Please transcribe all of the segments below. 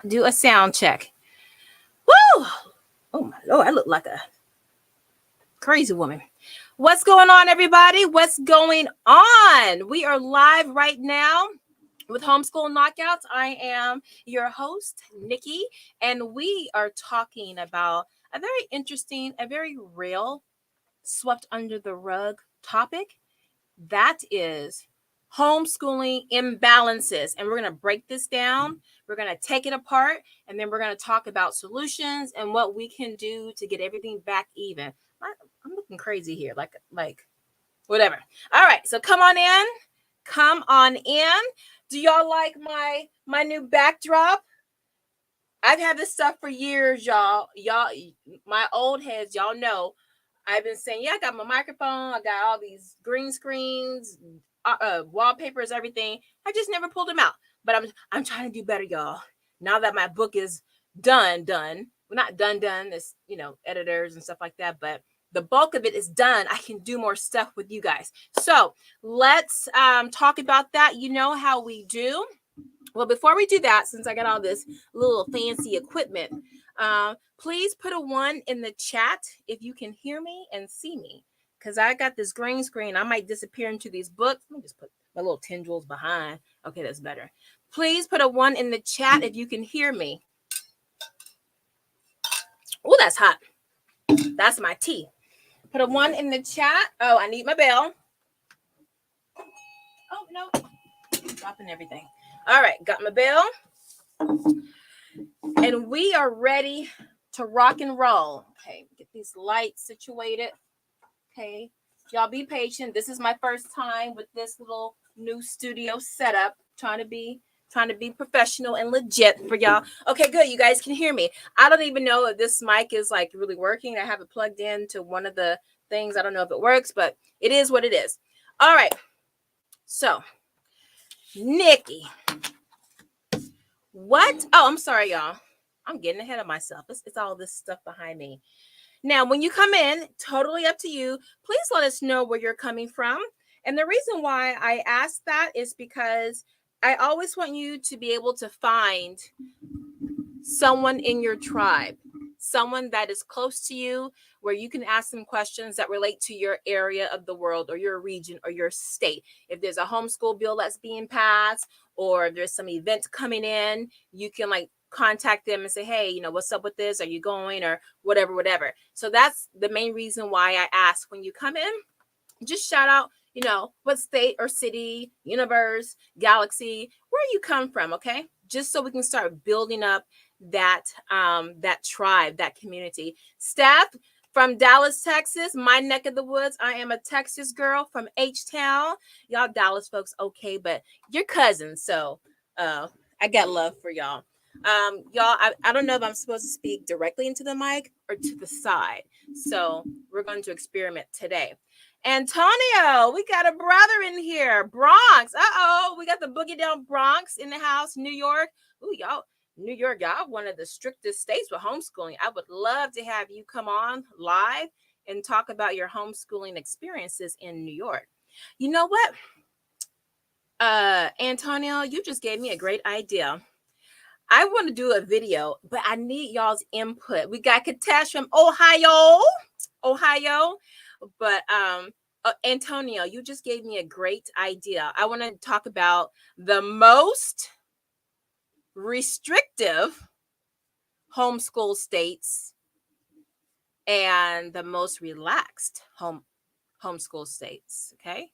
do a sound check. Woo! Oh my Lord, I look like a crazy woman. What's going on, everybody? What's going on? We are live right now with Homeschool Knockouts. I am your host, Nikki, and we are talking about a very interesting, a very real, swept under the rug topic. That is homeschooling imbalances. And we're going to break this down. We're going to take it apart, and then we're going to talk about solutions and what we can do to get everything back even. I'm looking crazy here, like whatever. All right, so come on in. Come on in. Do y'all like my new backdrop? I've had this stuff for years, y'all. My old heads, y'all know. I've been saying, yeah, I got my microphone. I got all these green screens, wallpapers, everything. I just never pulled them out. But I'm trying to do better, y'all. Now that my book is done. Well, not done. It's, editors and stuff like that. But the bulk of it is done. I can do more stuff with you guys. So let's talk about that. You know how we do. Well, before we do that, since I got all this little fancy equipment, please put a 1 in the chat if you can hear me and see me, because I got this green screen. I might disappear into these books. Let me just put my little tendrils behind. Okay, that's better. Please put a 1 in the chat if you can hear me. Oh, that's hot. That's my tea. Put a 1 in the chat. Oh, I need my bell. Oh, no. Dropping everything. All right, got my bell. And we are ready to rock and roll. Okay, get these lights situated. Okay, y'all be patient. This is my first time with this little new studio setup. Trying to be professional and legit for y'all. Okay, good. You guys can hear me. I don't even know if this mic is like really working. I have it plugged into one of the things. I don't know if it works, but it is what it is. All right. So, Nikki, what? Oh, I'm sorry, y'all. I'm getting ahead of myself. It's all this stuff behind me. Now, when you come in, totally up to you. Please let us know where you're coming from. And the reason why I ask that is because I always want you to be able to find someone in your tribe, someone that is close to you, where you can ask them questions that relate to your area of the world or your region or your state. If there's a homeschool bill that's being passed, or if there's some event coming in, you can contact them and say, hey, what's up with this? Are you going? Or whatever. So that's the main reason why I ask when you come in, just shout out, what state or city, universe, galaxy, where you come from. Okay. Just so we can start building up that tribe, that community. Steph from Dallas, Texas, my neck of the woods. I am a Texas girl from H-Town. Y'all Dallas folks, okay, but you're cousins, so I got love for y'all. Y'all, I don't know if I'm supposed to speak directly into the mic or to the side, so we're going to experiment today. Antonio, we got a brother in here. Bronx. We got the Boogie Down Bronx in the house. New York. Ooh, y'all. New York, y'all, one of the strictest states with homeschooling. I would love to have you come on live and talk about your homeschooling experiences in New York. You know what? Antonio, you just gave me a great idea. I want to do a video, but I need y'all's input. We got Katesh from Ohio. But Antonio, you just gave me a great idea. I want to talk about the most restrictive homeschool states and the most relaxed homeschool states. Okay.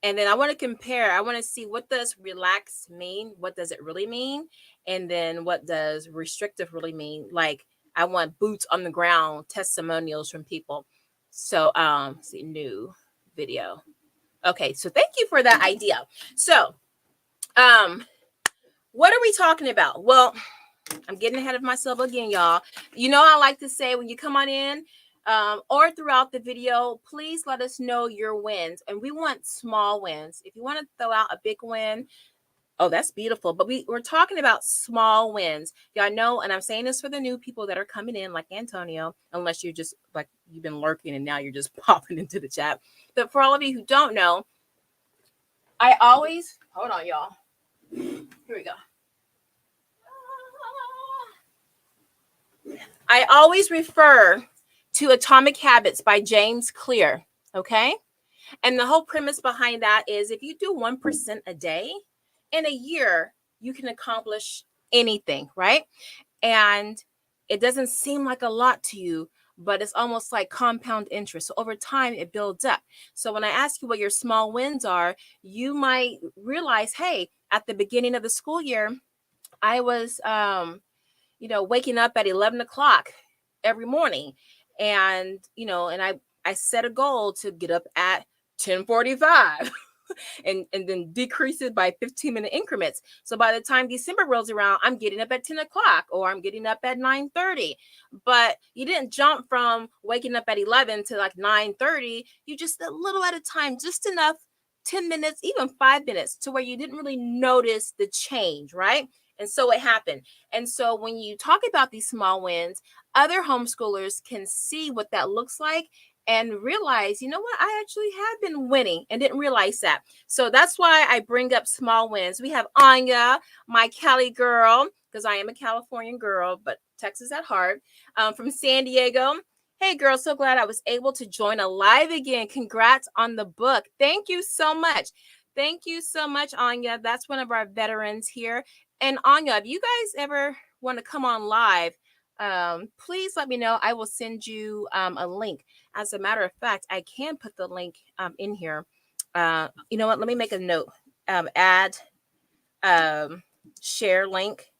And then I want to compare. I want to see, what does relaxed mean? What does it really mean? And then what does restrictive really mean? Like, I want boots on the ground testimonials from people. So, see, new video. Okay, so thank you for that idea. So, what are we talking about? Well, I'm getting ahead of myself again, y'all. I like to say, when you come on in, or throughout the video, please let us know your wins. And we want small wins. If you want to throw out a big win, oh, that's beautiful. But we're talking about small wins. Y'all know, and I'm saying this for the new people that are coming in, like Antonio, unless you're just you've been lurking and now you're just popping into the chat. But for all of you who don't know, I always, hold on, y'all. Here we go. I always refer to Atomic Habits by James Clear. Okay. And the whole premise behind that is if you do 1% a day in a year, you can accomplish anything, right? And it doesn't seem like a lot to you, but it's almost like compound interest. So over time, it builds up. So when I ask you what your small wins are, you might realize, hey, at the beginning of the school year, I was, waking up at 11 o'clock every morning. And, and I set a goal to get up at 10:45. and then decrease it by 15-minute increments. So by the time December rolls around, I'm getting up at 10 o'clock or I'm getting up at 9:30. But you didn't jump from waking up at 11 to like 9:30. You just a little at a time, just enough, 10 minutes, even 5 minutes to where you didn't really notice the change, right? And so it happened. And so when you talk about these small wins, other homeschoolers can see what that looks like and realize, you know what, I actually have been winning and didn't realize that. So that's why I bring up small wins. We have Anya, my Cali girl, because I am a Californian girl, but Texas at heart, from San Diego. Hey, girl, so glad I was able to join a live again. Congrats on the book. Thank you so much. Thank you so much, Anya. That's one of our veterans here. And Anya, if you guys ever want to come on live, please let me know. I will send you a link. As a matter of fact, I can put the link in here. You know what? Let me make a note. Add share link.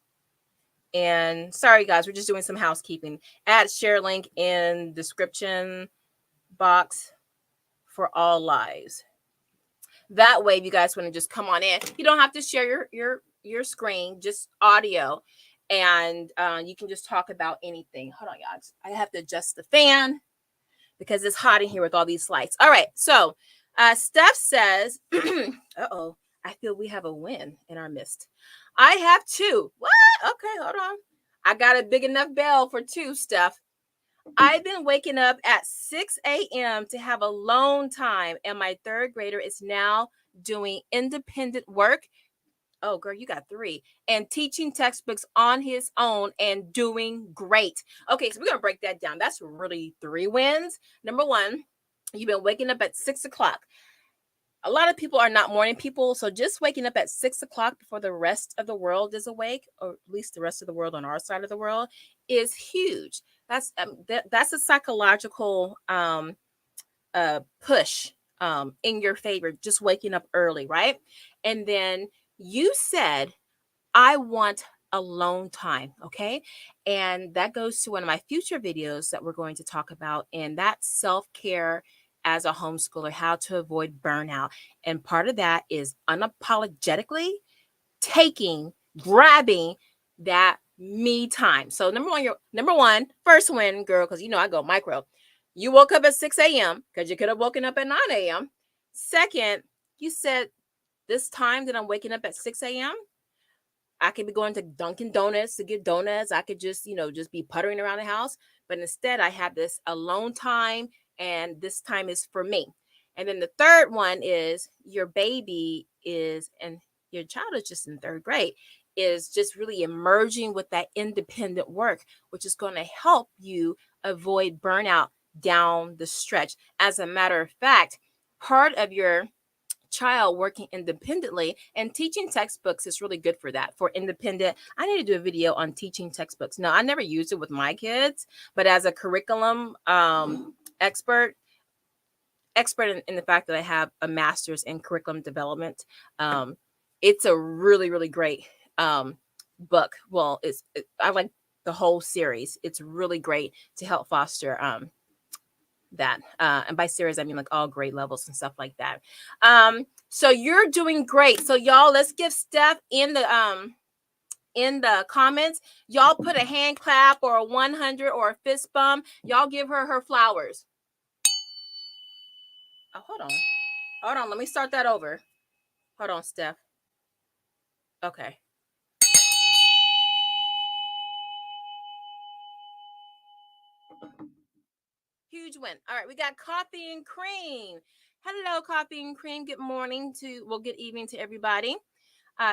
And sorry, guys, we're just doing some housekeeping. Add share link in description box for all lives. That way, if you guys want to just come on in, you don't have to share your screen, just audio, and you can just talk about anything. Hold on, guys. I have to adjust the fan because it's hot in here with all these lights. All right, so Steph says, uh-oh, I feel we have a win in our midst. I have two. What? Okay, hold on. I got a big enough bell for two, Steph. I've been waking up at 6 a.m. to have alone time, and my third grader is now doing independent work. Oh, girl, you got three. And teaching textbooks on his own and doing great. Okay, so we're going to break that down. That's really three wins. Number one, you've been waking up at 6 o'clock. A lot of people are not morning people, so just waking up at 6 o'clock before the rest of the world is awake, or at least the rest of the world on our side of the world, is huge. That's a psychological push in your favor, just waking up early, right? And then you said, I want alone time, okay? And that goes to one of my future videos that we're going to talk about, and that's self-care as a homeschooler, how to avoid burnout. And part of that is unapologetically grabbing that me time. So number one, first win, girl, because I go micro. You woke up at 6 a.m. because you could have woken up at 9 a.m. Second, you said this time that I'm waking up at 6 a.m., I could be going to Dunkin' Donuts to get donuts. I could just be puttering around the house. But instead, I have this alone time, and this time is for me. And then the third one is your baby and your child is just in third grade, is just really emerging with that independent work, which is going to help you avoid burnout down the stretch. As a matter of fact, part of your child working independently and teaching textbooks is really good for that, for independent. I need to do a video on teaching textbooks. No, I never used it with my kids, but as a curriculum expert in the fact that I have a master's in curriculum development, it's a really, really great book. Well, I like the whole series. It's really great to help foster that, and by series I mean like all grade levels and stuff like that. So you're doing great. So y'all, let's give Steph in the comments, y'all put a hand clap or a 100 or a fist bump. Y'all give her flowers. Oh, hold on, let me start that over. Hold on, Steph. Okay. Huge win. All right, we got Coffee and Cream. Hello, Coffee and Cream. Good morning good evening to everybody.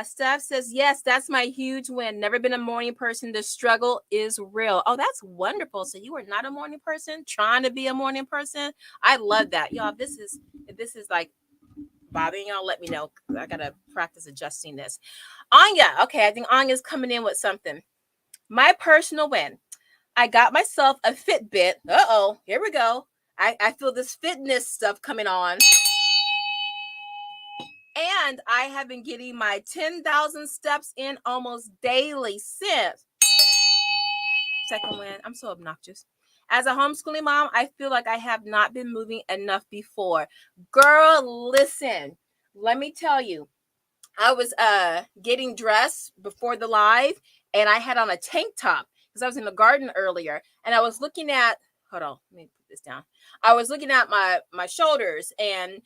Steph says, yes, that's my huge win. Never been a morning person. The struggle is real. Oh, that's wonderful. So you are not a morning person, trying to be a morning person. I love that. Y'all, if this is like bothering y'all, let me know. I got to practice adjusting this. Anya. Okay, I think Anya's coming in with something. My personal win. I got myself a Fitbit. Uh-oh, here we go. I feel this fitness stuff coming on. And I have been getting my 10,000 steps in almost daily since. Second win. I'm so obnoxious. As a homeschooling mom, I feel like I have not been moving enough before. Girl, listen. Let me tell you. I was getting dressed before the live, and I had on a tank top because I was in the garden earlier, and I was looking at, hold on, let me put this down. I was looking at my shoulders, and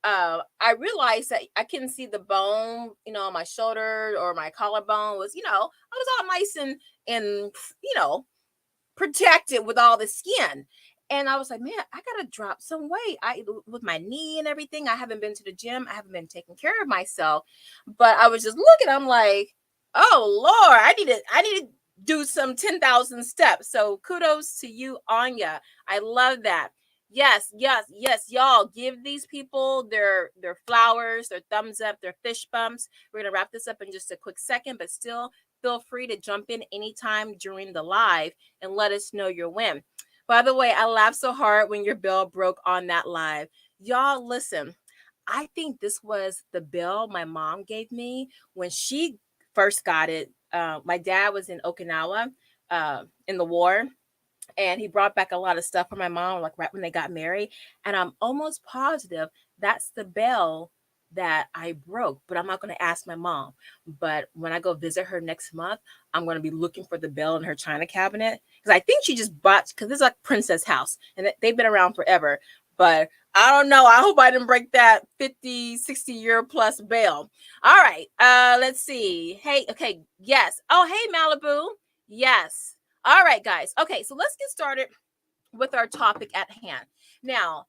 I realized that I couldn't see the bone, on my shoulder, or my collarbone was, I was all nice and protected with all the skin. And I was like, man, I gotta drop some weight. With my knee and everything, I haven't been to the gym. I haven't been taking care of myself. But I was just looking, I'm like, oh Lord, I need to do some 10,000 steps. So kudos to you, Anya. I love that. Yes, y'all give these people their flowers, their thumbs up, their fish bumps. We're gonna wrap this up in just a quick second, but still feel free to jump in anytime during the live and let us know your win. By the way, I laughed so hard when your bell broke on that live. Y'all, listen, I think this was the bell my mom gave me when she first got it. My dad was in Okinawa in the war, and he brought back a lot of stuff for my mom, like right when they got married. And I'm almost positive that's the bell that I broke, but I'm not going to ask my mom. But when I go visit her next month, I'm going to be looking for the bell in her china cabinet, because I think she just bought, because this is like Princess House and they've been around forever. But I don't know. I hope I didn't break that 50, 60-year plus bell. All right. Let's see. Hey, okay. Yes. Oh, hey, Malibu. Yes. All right, guys. Okay, so let's get started with our topic at hand. Now,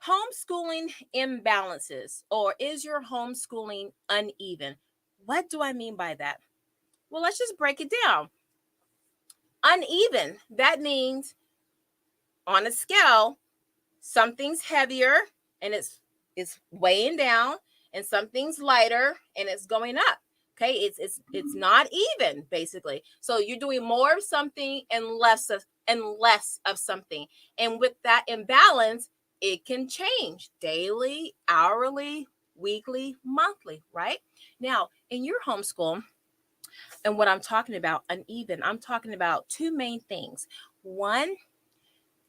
homeschooling imbalances, or is your homeschooling uneven? What do I mean by that? Well, let's just break it down. Uneven, that means on a scale, something's heavier and it's weighing down, and something's lighter and it's going up. Okay, it's not even, basically. So you're doing more of something and less of something. And with that imbalance, it can change daily, hourly, weekly, monthly, right? Now, in your homeschool, and what I'm talking about uneven, I'm talking about two main things. One,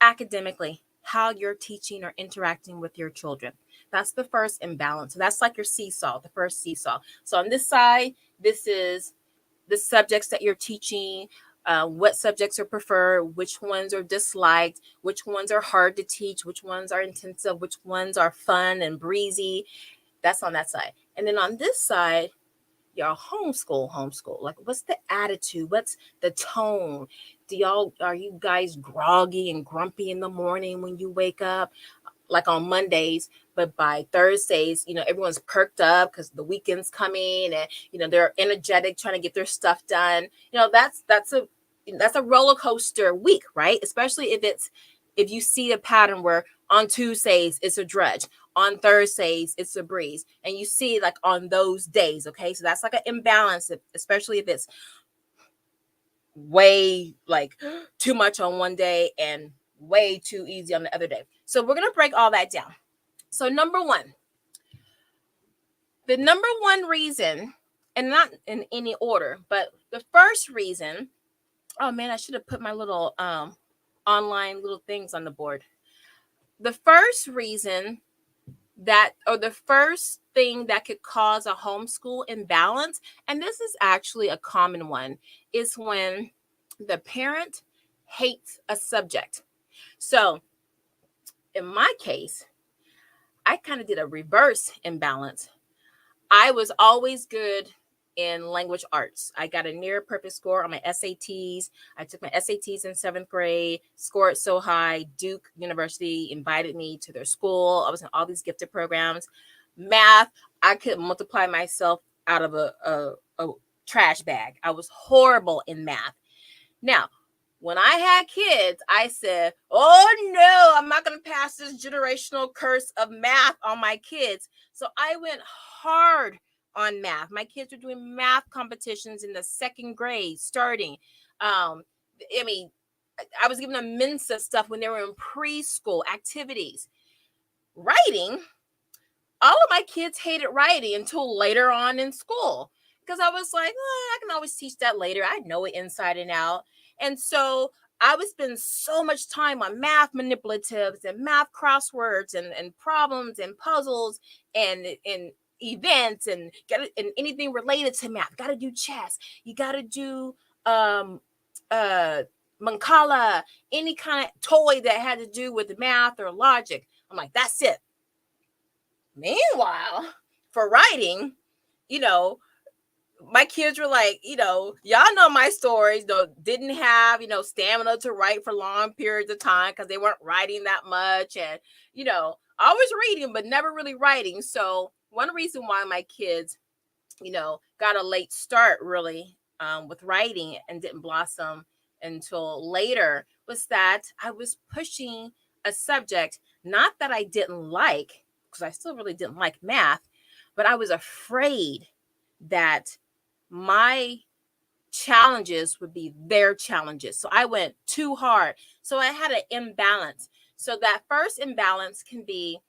academically, how you're teaching or interacting with your children. That's the first imbalance. So that's like your seesaw, the first seesaw. So on this side, this is the subjects that you're teaching, what subjects are preferred, which ones are disliked, which ones are hard to teach, which ones are intensive, which ones are fun and breezy. That's on that side. And then on this side, your homeschool. Like, what's the attitude? What's the tone? Are you guys groggy and grumpy in the morning when you wake up, like on Mondays, but by Thursdays, everyone's perked up because the weekend's coming, and they're energetic, trying to get their stuff done. That's a roller coaster week, right? Especially if you see a pattern where on Tuesdays it's a drudge, on Thursdays it's a breeze, and you see like on those days. Okay, so that's like an imbalance, especially if it's way like too much on one day and way too easy on the other day. So we're going to break all that down. So the number one reason, and not in any order, but the first reason, oh man, I should have put my little online little things on the board. The first reason the first thing that could cause a homeschool imbalance, and this is actually a common one, is when the parent hates a subject. So in my case, I kind of did a reverse imbalance. I was always good in language arts. I got a near perfect score on my SATs. I took my SATs in 7th grade, scored so high. Duke University invited me to their school. I was in all these gifted programs. Math, I could multiply myself out of a trash bag. I was horrible in math. Now, when I had kids, I said, oh no, I'm not going to pass this generational curse of math on my kids. So I went hard on math. My kids were doing math competitions in the second grade starting. I mean, I was giving them Mensa stuff when they were in preschool activities. Writing, all of my kids hated writing until later on in school, because I was like, I can always teach that later. I know it inside and out. And so I would spend so much time on math manipulatives and math crosswords and problems and puzzles and events and anything related to math. Got to do chess. You got to do Mancala, any kind of toy that had to do with math or logic. I'm like, that's it. Meanwhile, for writing, my kids were like, y'all know my stories, though, didn't have, stamina to write for long periods of time because they weren't writing that much. And, always reading, but never really writing. So one reason why my kids, got a late start really with writing and didn't blossom until later was that I was pushing a subject, not that I didn't like, because I still really didn't like math, but I was afraid that my challenges would be their challenges. So I went too hard. So I had an imbalance. So that first imbalance can be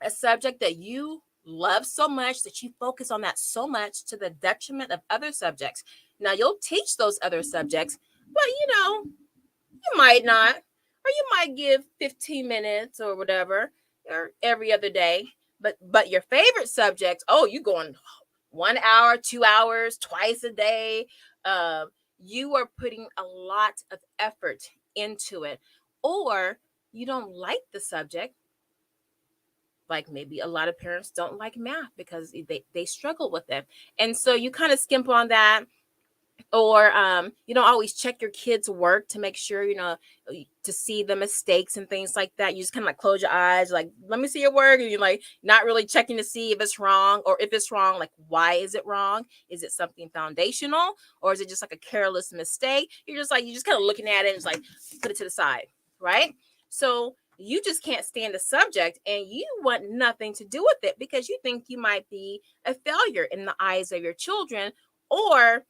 a subject that you love so much that you focus on that so much to the detriment of other subjects. Now you'll teach those other subjects, but you might not, or you might give 15 minutes or whatever, or every other day. But your favorite subjects, you going 1 hour, 2 hours, twice a day. You are putting a lot of effort into it, or you don't like the subject. Like maybe a lot of parents don't like math because they struggle with it. And so you kind of skimp on that. Or you don't always check your kids' work to make sure, to see the mistakes and things like that. You just kind of like close your eyes, like, let me see your work. And you're like not really checking to see if it's wrong, or if it's wrong, like, why is it wrong? Is it something foundational, or is it just like a careless mistake? You just kind of looking at it and it's like, put it to the side, right? So you just can't stand the subject and you want nothing to do with it because you think you might be a failure in the eyes of your children, or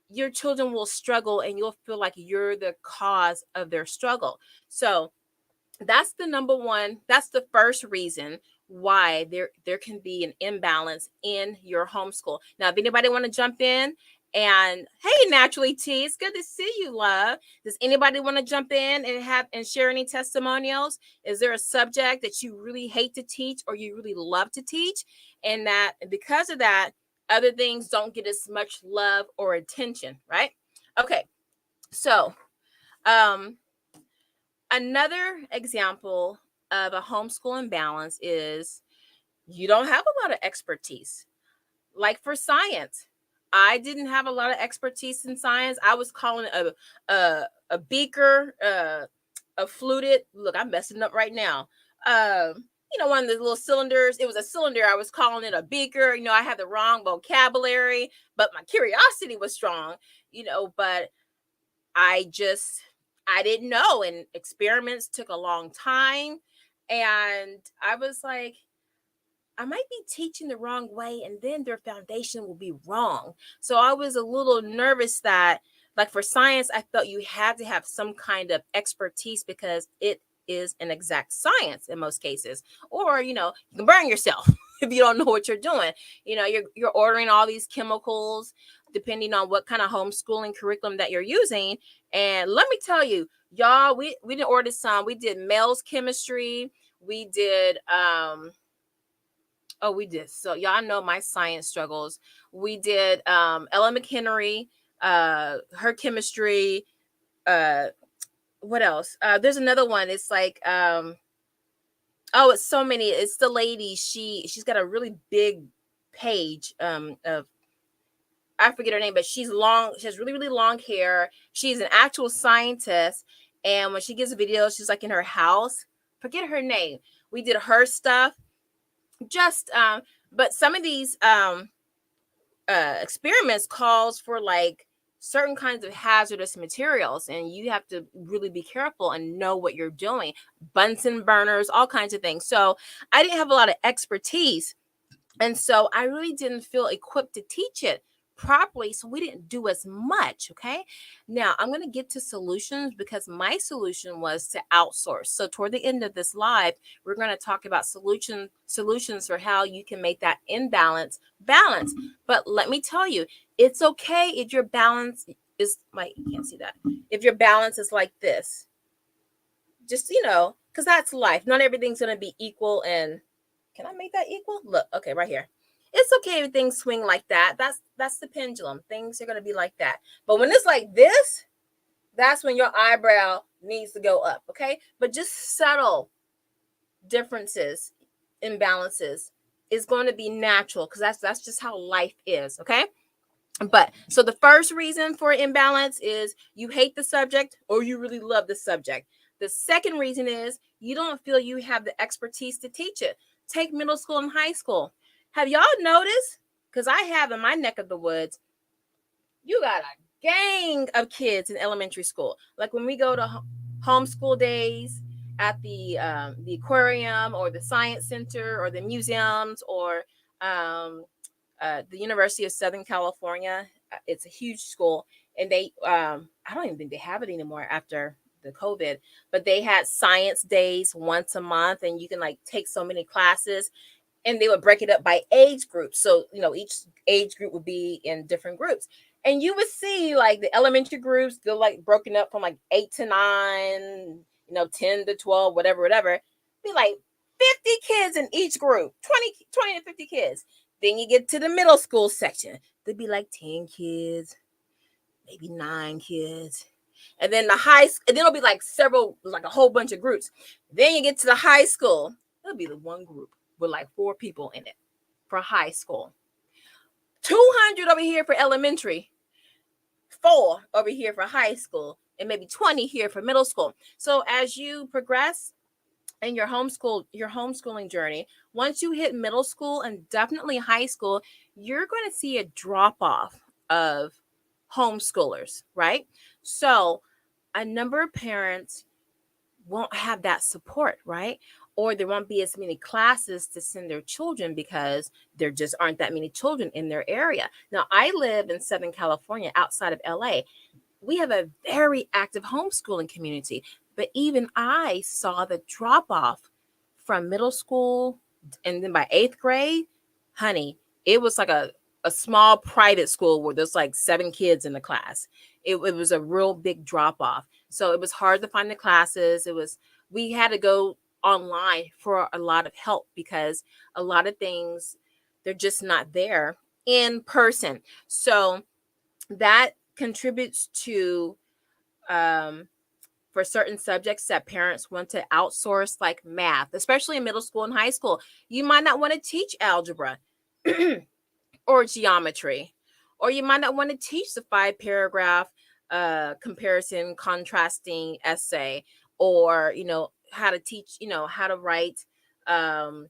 your children will struggle and you'll feel like you're the cause of their struggle. So that's the number one. That's the first reason why there can be an imbalance in your homeschool. Now, if anybody want to jump in, and hey, Naturally T, it's good to see you, love. Does anybody want to jump in and share any testimonials? Is there a subject that you really hate to teach or you really love to teach, and that because of that, other things don't get as much love or attention, right? Okay, so another example of a homeschool imbalance is you don't have a lot of expertise. Like for science, I didn't have a lot of expertise in science. I was calling it a beaker, a fluted. Look, I'm messing up right now. One of the little cylinders. It was a cylinder. I was calling it a beaker. I had the wrong vocabulary, but my curiosity was strong. But I didn't know, and experiments took a long time, and I was like, I might be teaching the wrong way, and then their foundation will be wrong. So I was a little nervous that, like for science, I felt you had to have some kind of expertise because it is an exact science in most cases. Or, you can burn yourself if you don't know what you're doing. You're ordering all these chemicals depending on what kind of homeschooling curriculum that you're using. And let me tell you, y'all, we didn't order some. We did males chemistry. We did we did. So y'all know my science struggles. We did Ella McHenry, her chemistry. What else? There's another one. It's like it's so many. It's the lady. She's got a really big page of, I forget her name, but she's long. She has really, really long hair. She's an actual scientist. And when she gives a video, she's like in her house. Forget her name. We did her stuff. Just but some of these experiments calls for like certain kinds of hazardous materials, and you have to really be careful and know what you're doing. Bunsen burners, all kinds of things. So I didn't have a lot of expertise, and so I really didn't feel equipped to teach it properly. So we didn't do as much. Okay. Now I'm going to get to solutions, because my solution was to outsource. So toward the end of this live, we're going to talk about solutions for how you can make that imbalance balance. But let me tell you, it's okay if your balance is like, you can't see that. If your balance is like this, just, because that's life. Not everything's going to be equal. And can I make that equal? Look, okay, right here. It's okay if things swing like that. That's the pendulum. Things are going to be like that. But when it's like this, that's when your eyebrow needs to go up, okay? But just subtle differences, imbalances is going to be natural, because that's just how life is, okay? But so the first reason for imbalance is you hate the subject or you really love the subject. The second reason is you don't feel you have the expertise to teach it. Take middle school and high school. Have y'all noticed? Because I have in my neck of the woods, you got a gang of kids in elementary school. Like when we go to homeschool days at the aquarium or the science center or the museums or the University of Southern California. It's a huge school, and they I don't even think they have it anymore after the COVID, but they had science days once a month, and you can like take so many classes, and they would break it up by age groups. So, each age group would be in different groups. And you would see like the elementary groups, they're like broken up from like 8 to 9, 10 to 12, whatever. Be like 50 kids in each group, 20 to 50 kids. Then you get to the middle school section. There'd be like 10 kids, maybe 9 kids. And then and then it'll be like a whole bunch of groups. Then you get to the high school. It'll be the one group with like 4 people in it for high school. 200 over here for elementary. 4 over here for high school. And maybe 20 here for middle school. So as you progress in your homeschooling journey, once you hit middle school and definitely high school, you're going to see a drop off of homeschoolers, right? So a number of parents won't have that support, right? Or there won't be as many classes to send their children because there just aren't that many children in their area. Now, I live in Southern California outside of LA. We have a very active homeschooling community, but even I saw the drop off from middle school, and then by 8th grade, honey, it was like a small private school where there's like 7 kids in the class. It was a real big drop off. So it was hard to find the classes. We had to go online for a lot of help because a lot of things, they're just not there in person. So that contributes to for certain subjects that parents want to outsource, like math, especially in middle school and high school. You might not want to teach algebra or geometry, or you might not want to teach the 5-paragraph comparison contrasting essay, or how to teach, how to write an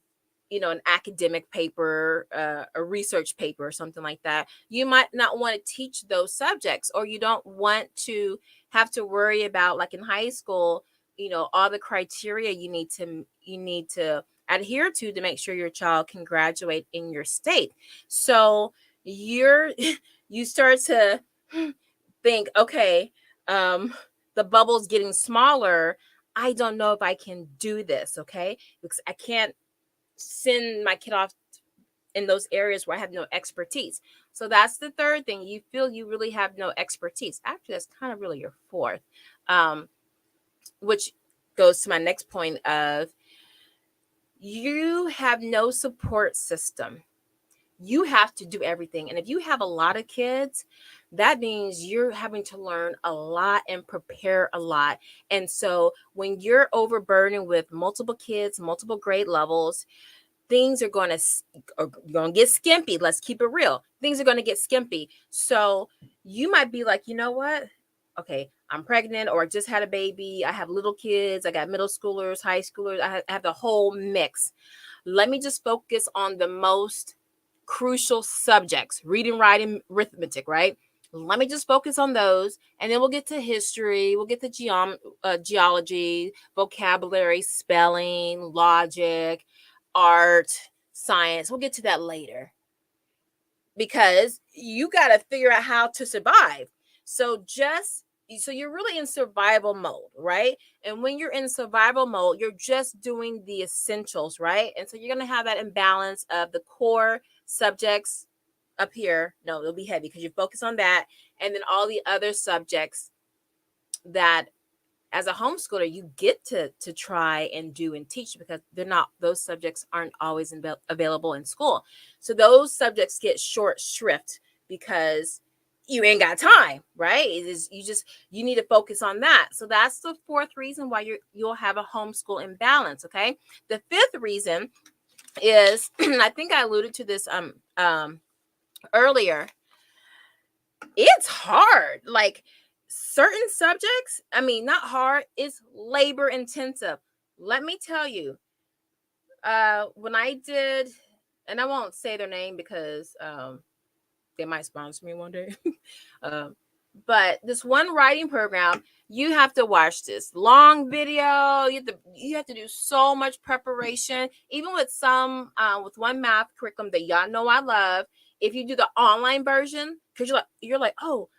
academic paper, a research paper or something like that. You might not want to teach those subjects, or you don't want to have to worry about, like in high school, all the criteria you need to adhere to make sure your child can graduate in your state. So you start to think, okay, the bubble's getting smaller. I don't know if I can do this, okay? Because I can't send my kid off in those areas where I have no expertise. So that's the third thing. You feel you really have no expertise. Actually, that's kind of really your fourth, which goes to my next point of you have no support system. You have to do everything. And if you have a lot of kids, that means you're having to learn a lot and prepare a lot. And so when you're overburdened with multiple kids, multiple grade levels, things are going to get skimpy. Let's keep it real. Things are going to get skimpy. So you might be like, you know what? Okay, I'm pregnant, or I just had a baby. I have little kids. I got middle schoolers, high schoolers. I have the whole mix. Let me just focus on the most crucial subjects: reading, writing, arithmetic, right? Let me just focus on those, and then we'll get to history, we'll get to geology, vocabulary, spelling, logic, art, science. We'll get to that later, because you got to figure out how to survive. So you're really in survival mode, right? And when you're in survival mode, you're just doing the essentials, right? And so you're going to have that imbalance of the core subjects up here. No, it'll be heavy because you focus on that. And then all the other subjects that, as a homeschooler, you get to try and do and teach, because those subjects aren't always available in school. So those subjects get short shrift because you ain't got time, right? You need to focus on that. So that's the fourth reason why you'll have a homeschool imbalance. Okay. The fifth reason is, I think I alluded to this earlier. It's hard. Like, certain subjects, I mean, not hard, it's labor intensive. Let me tell you, when I did, and I won't say their name because they might sponsor me one day. But this one writing program, you have to watch this long video. You have to do so much preparation. Even with with one math curriculum that y'all know I love, if you do the online version, because you're like, oh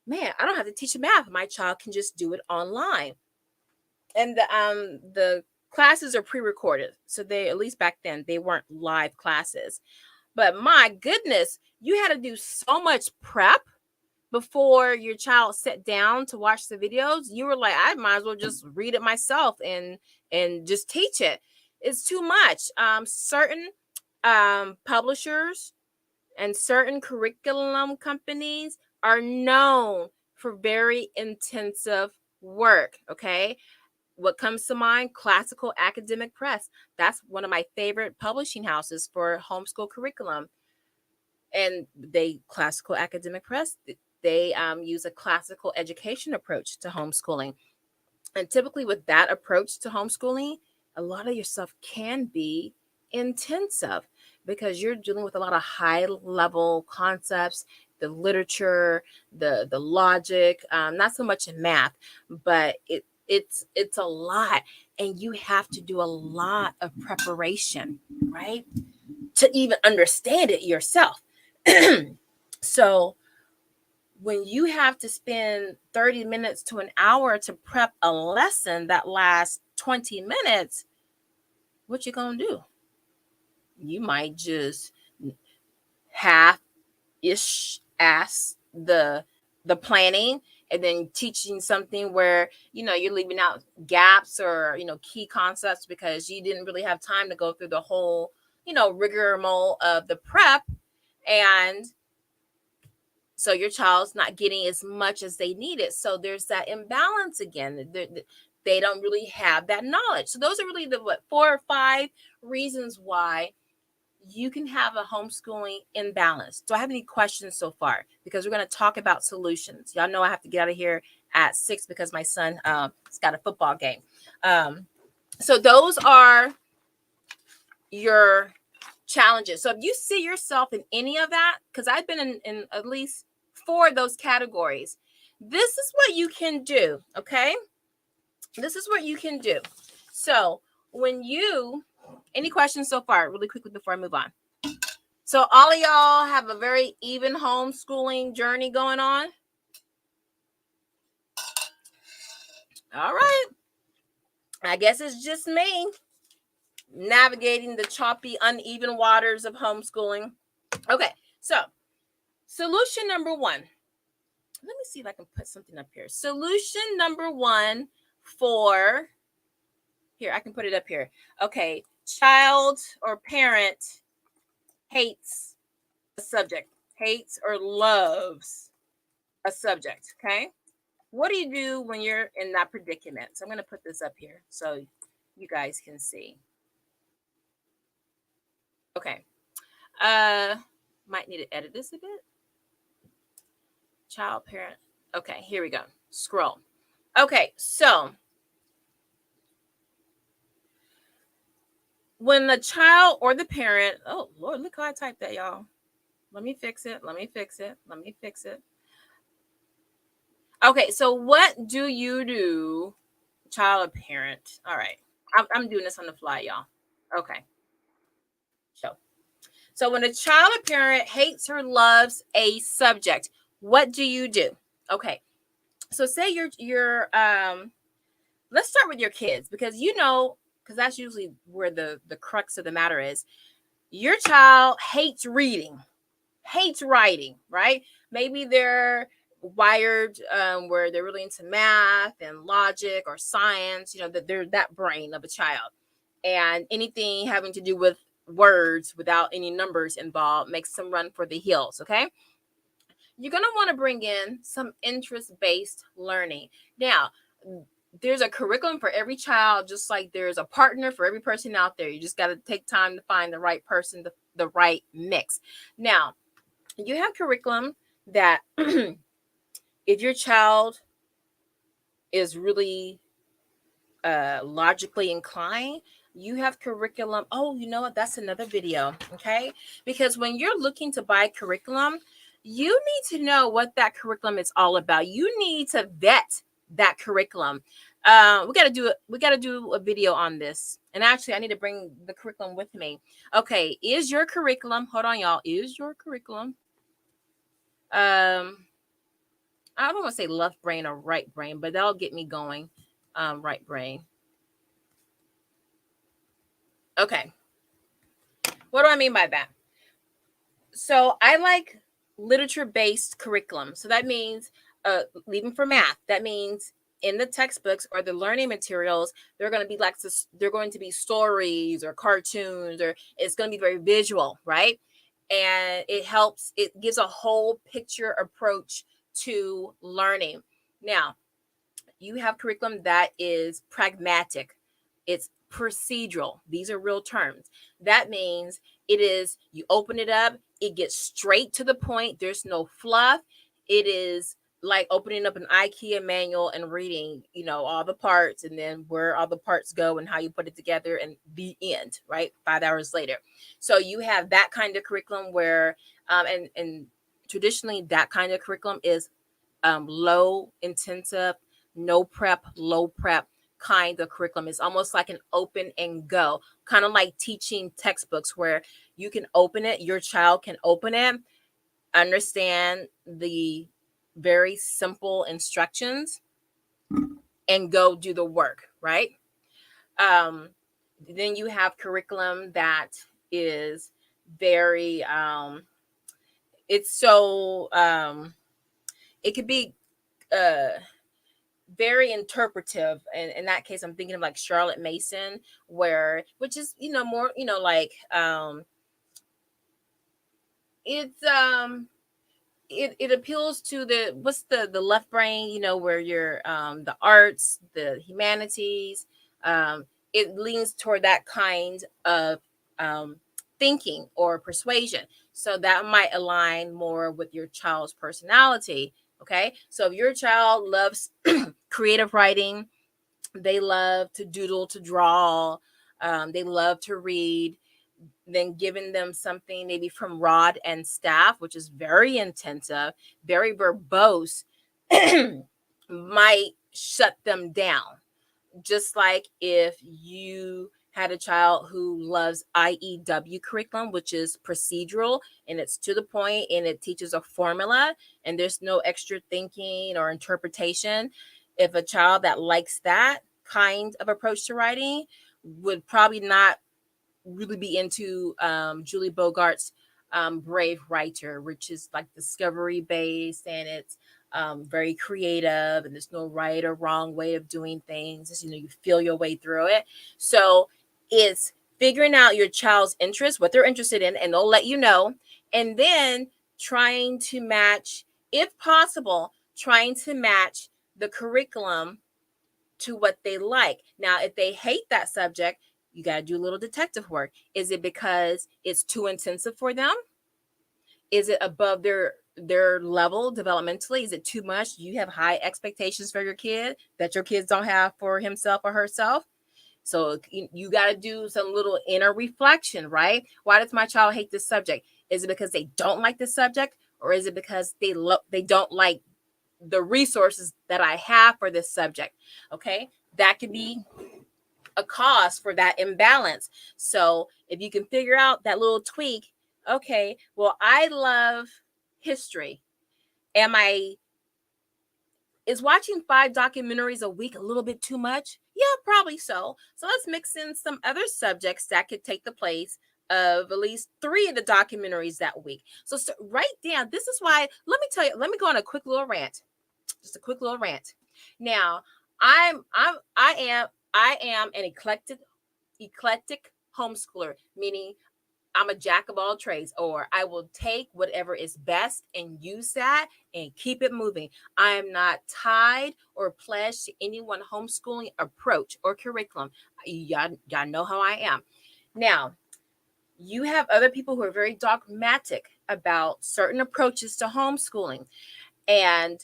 man, I don't have to teach math. My child can just do it online. And the classes are pre-recorded, so they, at least back then, they weren't live classes. But my goodness, you had to do so much prep before your child sat down to watch the videos. You were like, I might as well just read it myself and just teach it. It's too much. Certain publishers and certain curriculum companies are known for very intensive work. Okay. What comes to mind? Classical Academic Press. That's one of my favorite publishing houses for homeschool curriculum. And Classical Academic Press, they use a classical education approach to homeschooling. And typically with that approach to homeschooling, a lot of your stuff can be intensive because you're dealing with a lot of high level concepts, the literature, the logic, not so much in math, but it's a lot. And you have to do a lot of preparation, right, to even understand it yourself. So when you have to spend 30 minutes to an hour to prep a lesson that lasts 20 minutes, what you gonna do? You might just half-ish ass the planning, and then teaching something where, you're leaving out gaps or, key concepts because you didn't really have time to go through the whole, rigmarole of the prep. And so your child's not getting as much as they needed. So there's that imbalance again. They don't really have that knowledge. So those are really the 4 or 5 reasons why you can have a homeschooling imbalance. Do I have any questions so far? Because we're going to talk about solutions. Y'all know I have to get out of here at 6 because my son has got a football game. So those are your challenges. So if you see yourself in any of that, because I've been in at least 4 of those categories, this is what you can do. Okay. This is what you can do. So any questions so far, really quickly before I move on? So all of y'all have a very even homeschooling journey going on. All right. I guess it's just me navigating the choppy, uneven waters of homeschooling. Okay. So solution number 1. Let me see if I can put something up here. Solution number 1 here, I can put it up here. Okay. Child or parent hates a subject, hates or loves a subject. Okay. What do you do when you're in that predicament? So I'm going to put this up here so you guys can see. Okay. Might need to edit this a bit. Child, parent. Okay, here we go. Scroll. Okay, so when the child or the parent, oh Lord, look how I typed that, y'all. Let me fix it. Let me fix it. Let me fix it. Okay, so what do you do, child or parent? All right. I'm doing this on the fly, y'all. Okay. So when a child or parent hates or loves a subject, what do you do? Okay. So say you're let's start with your kids because because that's usually where the crux of the matter is. Your child hates reading, hates writing, right? Maybe they're wired where they're really into math and logic or science, that they're that brain of a child. And anything having to do with words without any numbers involved makes them run for the hills, okay? You're going to want to bring in some interest-based learning. Now, there's a curriculum for every child, just like there's a partner for every person out there. You just got to take time to find the right person, the right mix. Now, you have curriculum that if your child is really logically inclined, you have curriculum. Oh, you know what? That's another video. Okay. Because when you're looking to buy curriculum, you need to know what that curriculum is all about. You need to vet that curriculum. We got to do a video on this. And actually, I need to bring the curriculum with me. Okay. Is your curriculum, hold on, y'all. Is your curriculum, I don't want to say left brain or right brain, but that'll get me going. Right brain. Okay. What do I mean by that? So I like literature-based curriculum. So that means leaving for math. That means in the textbooks or the learning materials, they're going to be they're going to be stories or cartoons, or it's going to be very visual, right? And it gives a whole picture approach to learning. Now, you have curriculum that is pragmatic. It's procedural. These are real terms. That means you open it up, it gets straight to the point. There's no fluff. It is like opening up an IKEA manual and reading, all the parts and then where all the parts go and how you put it together and the end, right? 5 hours later. So you have that kind of curriculum where, and traditionally that kind of curriculum is low intensive, no prep, low prep kind of curriculum. It's almost like an open and go, kind of like teaching textbooks where you can open it, your child can open it, understand the very simple instructions, and go do the work, right? Then you have curriculum that is very, it's so, it could be, very interpretive, and in that case I'm thinking of like Charlotte Mason, which is more like it's it appeals to the left brain, where you're the arts, the humanities, it leans toward that kind of thinking or persuasion, so that might align more with your child's personality. Okay, so if your child loves creative writing, they love to doodle, to draw, they love to read, then giving them something maybe from Rod and Staff, which is very intensive, very verbose, might shut them down. Just like if you had a child who loves IEW curriculum, which is procedural and it's to the point and it teaches a formula and there's no extra thinking or interpretation. If a child that likes that kind of approach to writing would probably not really be into Julie Bogart's Brave Writer, which is like discovery based, and it's very creative, and there's no right or wrong way of doing things. It's, you feel your way through it. So it's figuring out your child's interests, what they're interested in, and they'll let you know. And then trying to match, if possible, trying to match the curriculum to what they like. Now, if they hate that subject, you got to do a little detective work. Is it because it's too intensive for them? Is it above their level developmentally? Is it too much? You have high expectations for your kid that your kids don't have for himself or herself. So you got to do some little inner reflection, right? Why does my child hate this subject? Is it because they don't like the subject, or is it because they don't like the resources that I have for this subject? Okay, that could be a cause for that imbalance. So if you can figure out that little tweak, okay, well, I love history. Is watching 5 documentaries a week a little bit too much? Yeah, probably so. So let's mix in some other subjects that could take the place of at least 3 of the documentaries that week. So write down. This is why, let me tell you, let me go on a quick little rant. Just a quick little rant. Now, I am an eclectic homeschooler, meaning I'm a jack of all trades, or I will take whatever is best and use that and keep it moving. I am not tied or pledged to any one homeschooling approach or curriculum. Y'all know how I am. Now, you have other people who are very dogmatic about certain approaches to homeschooling. And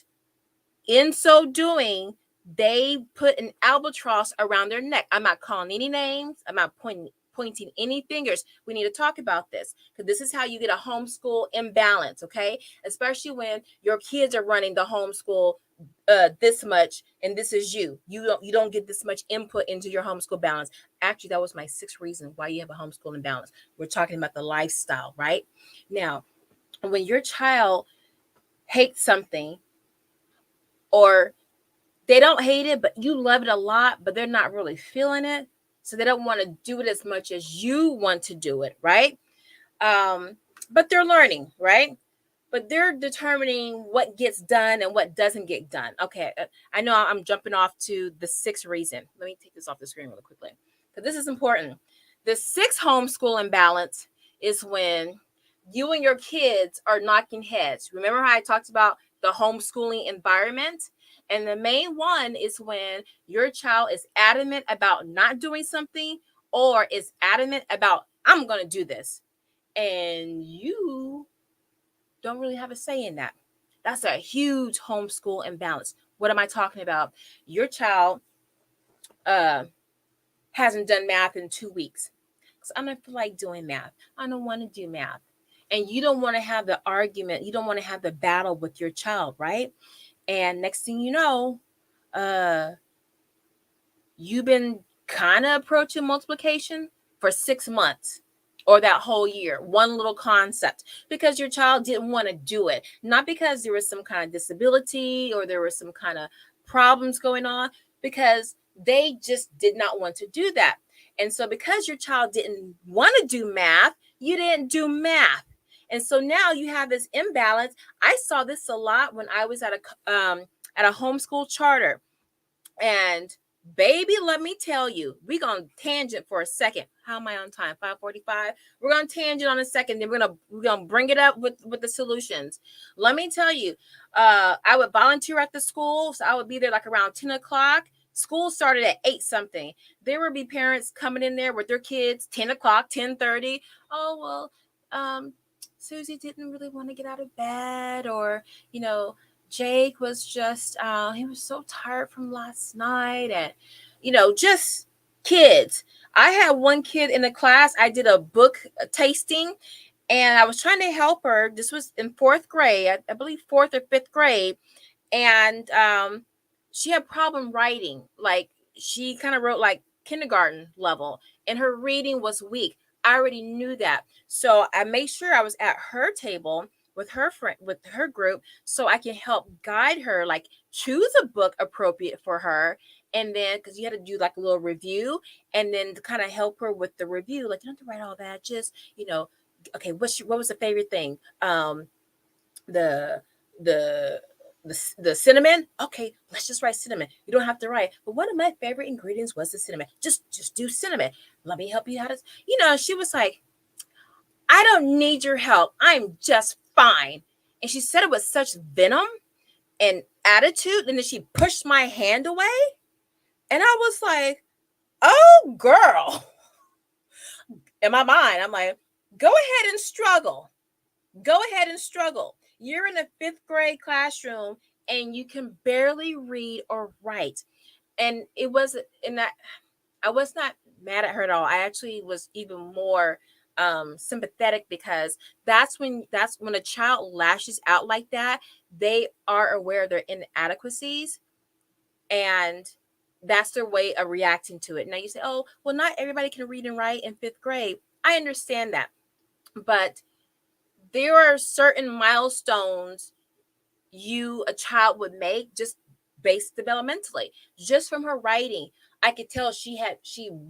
in so doing, they put an albatross around their neck. I'm not calling any names. I'm not pointing any fingers. We need to talk about this, because this is how you get a homeschool imbalance, okay? Especially when your kids are running the homeschool this much, and this is you don't get this much input into your homeschool balance. Actually, that was my 6th reason why you have a homeschool imbalance. We're talking about the lifestyle, right? Now, when your child hates something, or they don't hate it, but you love it a lot, but they're not really feeling it, so they don't want to do it as much as you want to do it, right? But they're learning, right? But they're determining what gets done and what doesn't get done. Okay, I know I'm jumping off to the 6th reason. Let me take this off the screen really quickly, because this is important. The 6th homeschool imbalance is when you and your kids are knocking heads. Remember how I talked about the homeschooling environment? And the main one is when your child is adamant about not doing something, or is adamant about, I'm going to do this, and you don't really have a say in that. That's a huge homeschool imbalance. What am I talking about? Your child hasn't done math in 2 weeks. So I don't feel like doing math. I don't want to do math. And you don't want to have the argument. You don't want to have the battle with your child, right? And next thing you know, you've been kind of approaching multiplication for 6 months or that whole year, one little concept, because your child didn't want to do it. Not because there was some kind of disability or there was some kind of problems going on, because they just did not want to do that. And so because your child didn't want to do math, you didn't do math. And so now you have this imbalance. I saw this a lot when I was at a homeschool charter. And baby, let me tell you, we're going to tangent for a second. How am I on time? 5:45. We're going to tangent on a second. Then we're going to bring it up with the solutions. Let me tell you, I would volunteer at the school. So I would be there like around 10 o'clock. School started at 8 something. There would be parents coming in there with their kids, 10 o'clock, 10:30. Oh, well, Susie didn't really want to get out of bed, or, Jake was just, he was so tired from last night, and, just kids. I had one kid in the class. I did a book tasting, and I was trying to help her. This was in 4th grade, I believe 4th or 5th grade. And she had problem writing. Like, she kind of wrote like kindergarten level, and her reading was weak. I already knew that. So I made sure I was at her table with her friend, with her group, so I can help guide her, like choose a book appropriate for her. And then, because you had to do like a little review, and then to kind of help her with the review, like, you don't have to write all that. Just, okay, what was the favorite thing? The the the cinnamon. Okay, let's just write cinnamon. You don't have to write, but one of my favorite ingredients was the cinnamon. Just do cinnamon. Let me help you how to, she was like, I don't need your help. I'm just fine. And she said it with such venom and attitude. And then she pushed my hand away. And I was like, oh, girl. In my mind, I'm like, go ahead and struggle. Go ahead and struggle. You're in a 5th grade classroom and you can barely read or write. And it was in that, I was not mad at her at all. I actually was even more sympathetic, because that's when a child lashes out like that, they are aware of their inadequacies, and that's their way of reacting to it. Now you say, oh, well, not everybody can read and write in 5th grade. I understand that, but there are certain milestones a child would make just based developmentally. Just from her writing, I could tell she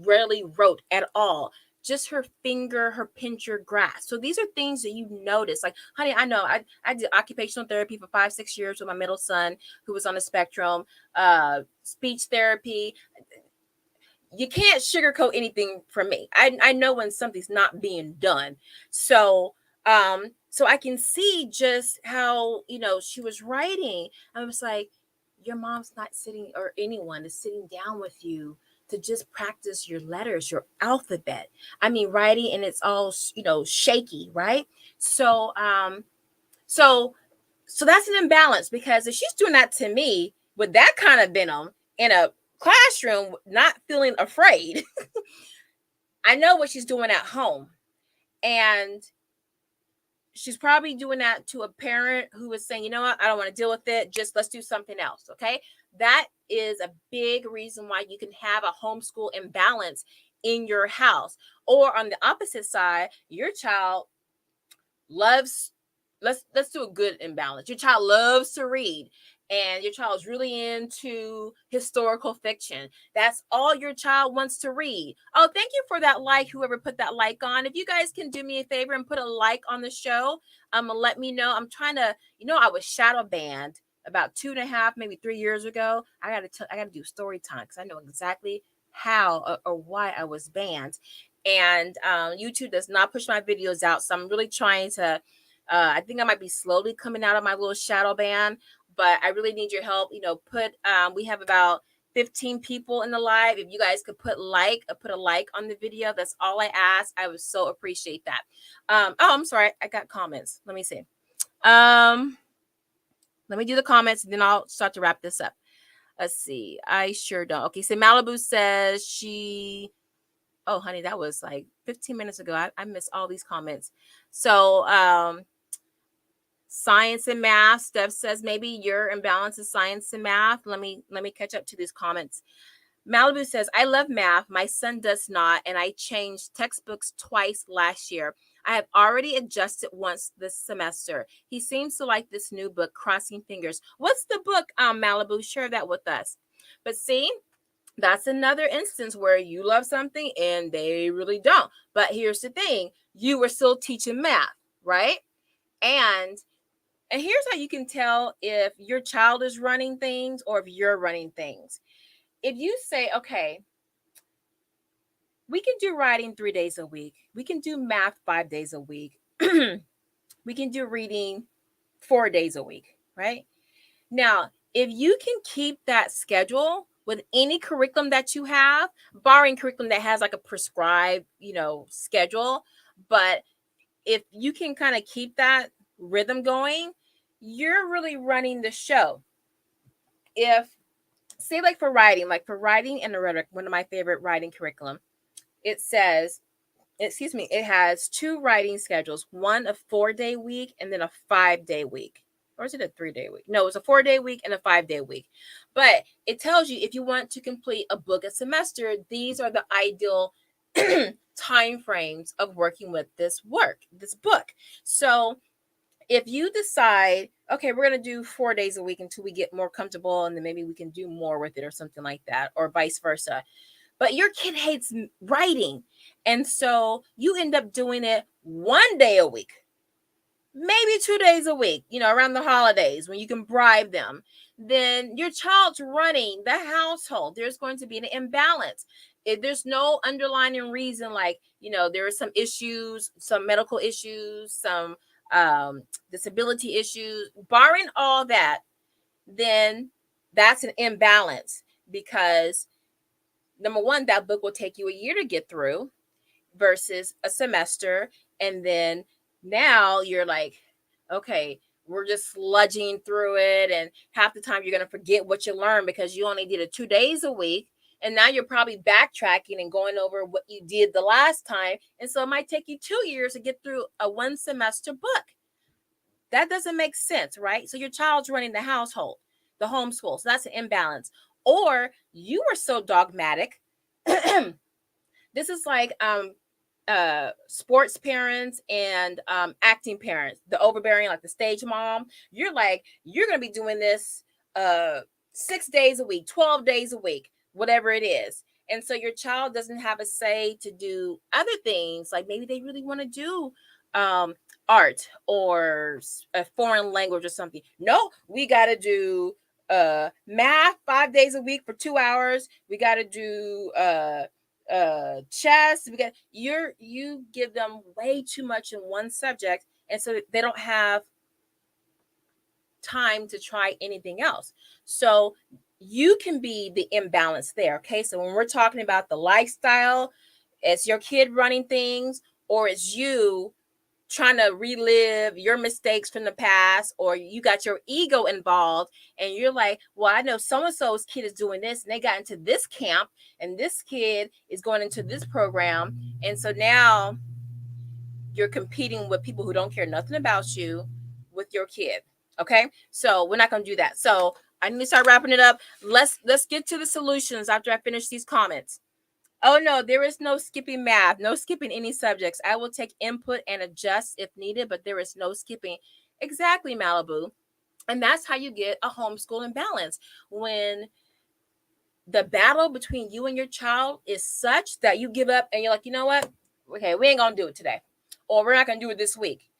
rarely wrote at all. Just her finger, her pincher grasp. So these are things that you notice. Like, honey, I know I did occupational therapy for 5-6 years with my middle son who was on the spectrum, speech therapy. You can't sugarcoat anything from me. I know when something's not being done. So I can see just how, she was writing. I was like, your mom's not sitting, or anyone is sitting down with you to just practice your letters, your alphabet. I mean, writing, and it's all, shaky, right? So that's an imbalance, because if she's doing that to me with that kind of venom in a classroom, not feeling afraid, I know what she's doing at home. And she's probably doing that to a parent who is saying, you know what, I don't want to deal with it. Just let's do something else. Okay. That is a big reason why you can have a homeschool imbalance in your house. Or on the opposite side, your child loves, let's do a good imbalance. Your child loves to read, and your child is really into historical fiction. That's all your child wants to read. Oh, thank you for that like, whoever put that like on. If you guys can do me a favor and put a like on the show, let me know. I'm trying to, I was shadow banned about 2.5, maybe 3 years ago. I gotta do story time, because I know exactly how or why I was banned. And YouTube does not push my videos out, so I'm really trying to. I think I might be slowly coming out of my little shadow ban, but I really need your help. We have about 15 people in the live. If you guys could put a like on the video, that's all I ask. I would so appreciate that. I'm sorry, I got comments. Let me see. Let me do the comments, and then I'll start to wrap this up. Let's see. I sure don't. Okay, so Malibu says she. Oh, honey, that was like 15 minutes ago. I missed all these comments. So, science and math. Steph says maybe your imbalance is science and math. Let me catch up to these comments. Malibu says, I love math. My son does not, and I changed textbooks twice last year. I have already adjusted once this semester. He seems to like this new book, Crossing Fingers. What's the book, Malibu? Share that with us. But see, that's another instance where you love something and they really don't. But here's the thing. You were still teaching math, right? And here's how you can tell if your child is running things or if you're running things. If you say, okay, we can do writing 3 days a week. We can do math 5 days a week. We can do reading 4 days a week, right? Now, if you can keep that schedule with any curriculum that you have, barring curriculum that has like a prescribed, schedule, but if you can kind of keep that rhythm going, you're really running the show. If, say, like for writing and the rhetoric, one of my favorite writing curriculum, it has 2 writing schedules, one a 4-day week and then a 5-day week. Or is it a 3-day week? No, it's a 4-day week and a 5-day week. But it tells you if you want to complete a book a semester, these are the ideal time frames of working with this book. So if you decide, okay, we're going to do 4 days a week until we get more comfortable, and then maybe we can do more with it or something like that, or vice versa. But your kid hates writing. And so you end up doing it 1 day a week, maybe 2 days a week, around the holidays when you can bribe them. Then your child's running the household. There's going to be an imbalance. If there's no underlying reason, like, there are some issues, some medical issues, some disability issues, barring all that, then that's an imbalance, because number one, that book will take you a year to get through versus a semester. And then now you're like, okay, we're just sludging through it. And half the time you're going to forget what you learned because you only did it 2 days a week. And now you're probably backtracking and going over what you did the last time. And so it might take you 2 years to get through a 1 semester book. That doesn't make sense, right? So your child's running the household, the homeschool. So that's an imbalance. Or you were so dogmatic. This is like sports parents and acting parents, the overbearing, like the stage mom. You're like, you're going to be doing this 6 days a week, 12 days a week, whatever it is. And so your child doesn't have a say to do other things. Like maybe they really want to do art or a foreign language or something. No, we got to do math 5 days a week for 2 hours. We got to do chess. We got you give them way too much in one subject, and so they don't have time to try anything else. So you can be the imbalance there. Okay, so when we're talking about the lifestyle, it's your kid running things, or it's you trying to relive your mistakes from the past, or you got your ego involved and you're like, well, I know so-and-so's kid is doing this and they got into this camp and this kid is going into this program. And so now you're competing with people who don't care nothing about you with your kid. Okay, so we're not going to do that. So I need to start wrapping it up. Let's get to the solutions after I finish these comments. Oh, no, there is no skipping math, no skipping any subjects. I will take input and adjust if needed, but there is no skipping. Exactly, Malibu. And that's how you get a homeschool imbalance. When the battle between you and your child is such that you give up and you're like, you know what? Okay, we ain't going to do it today. Or we're not going to do it this week.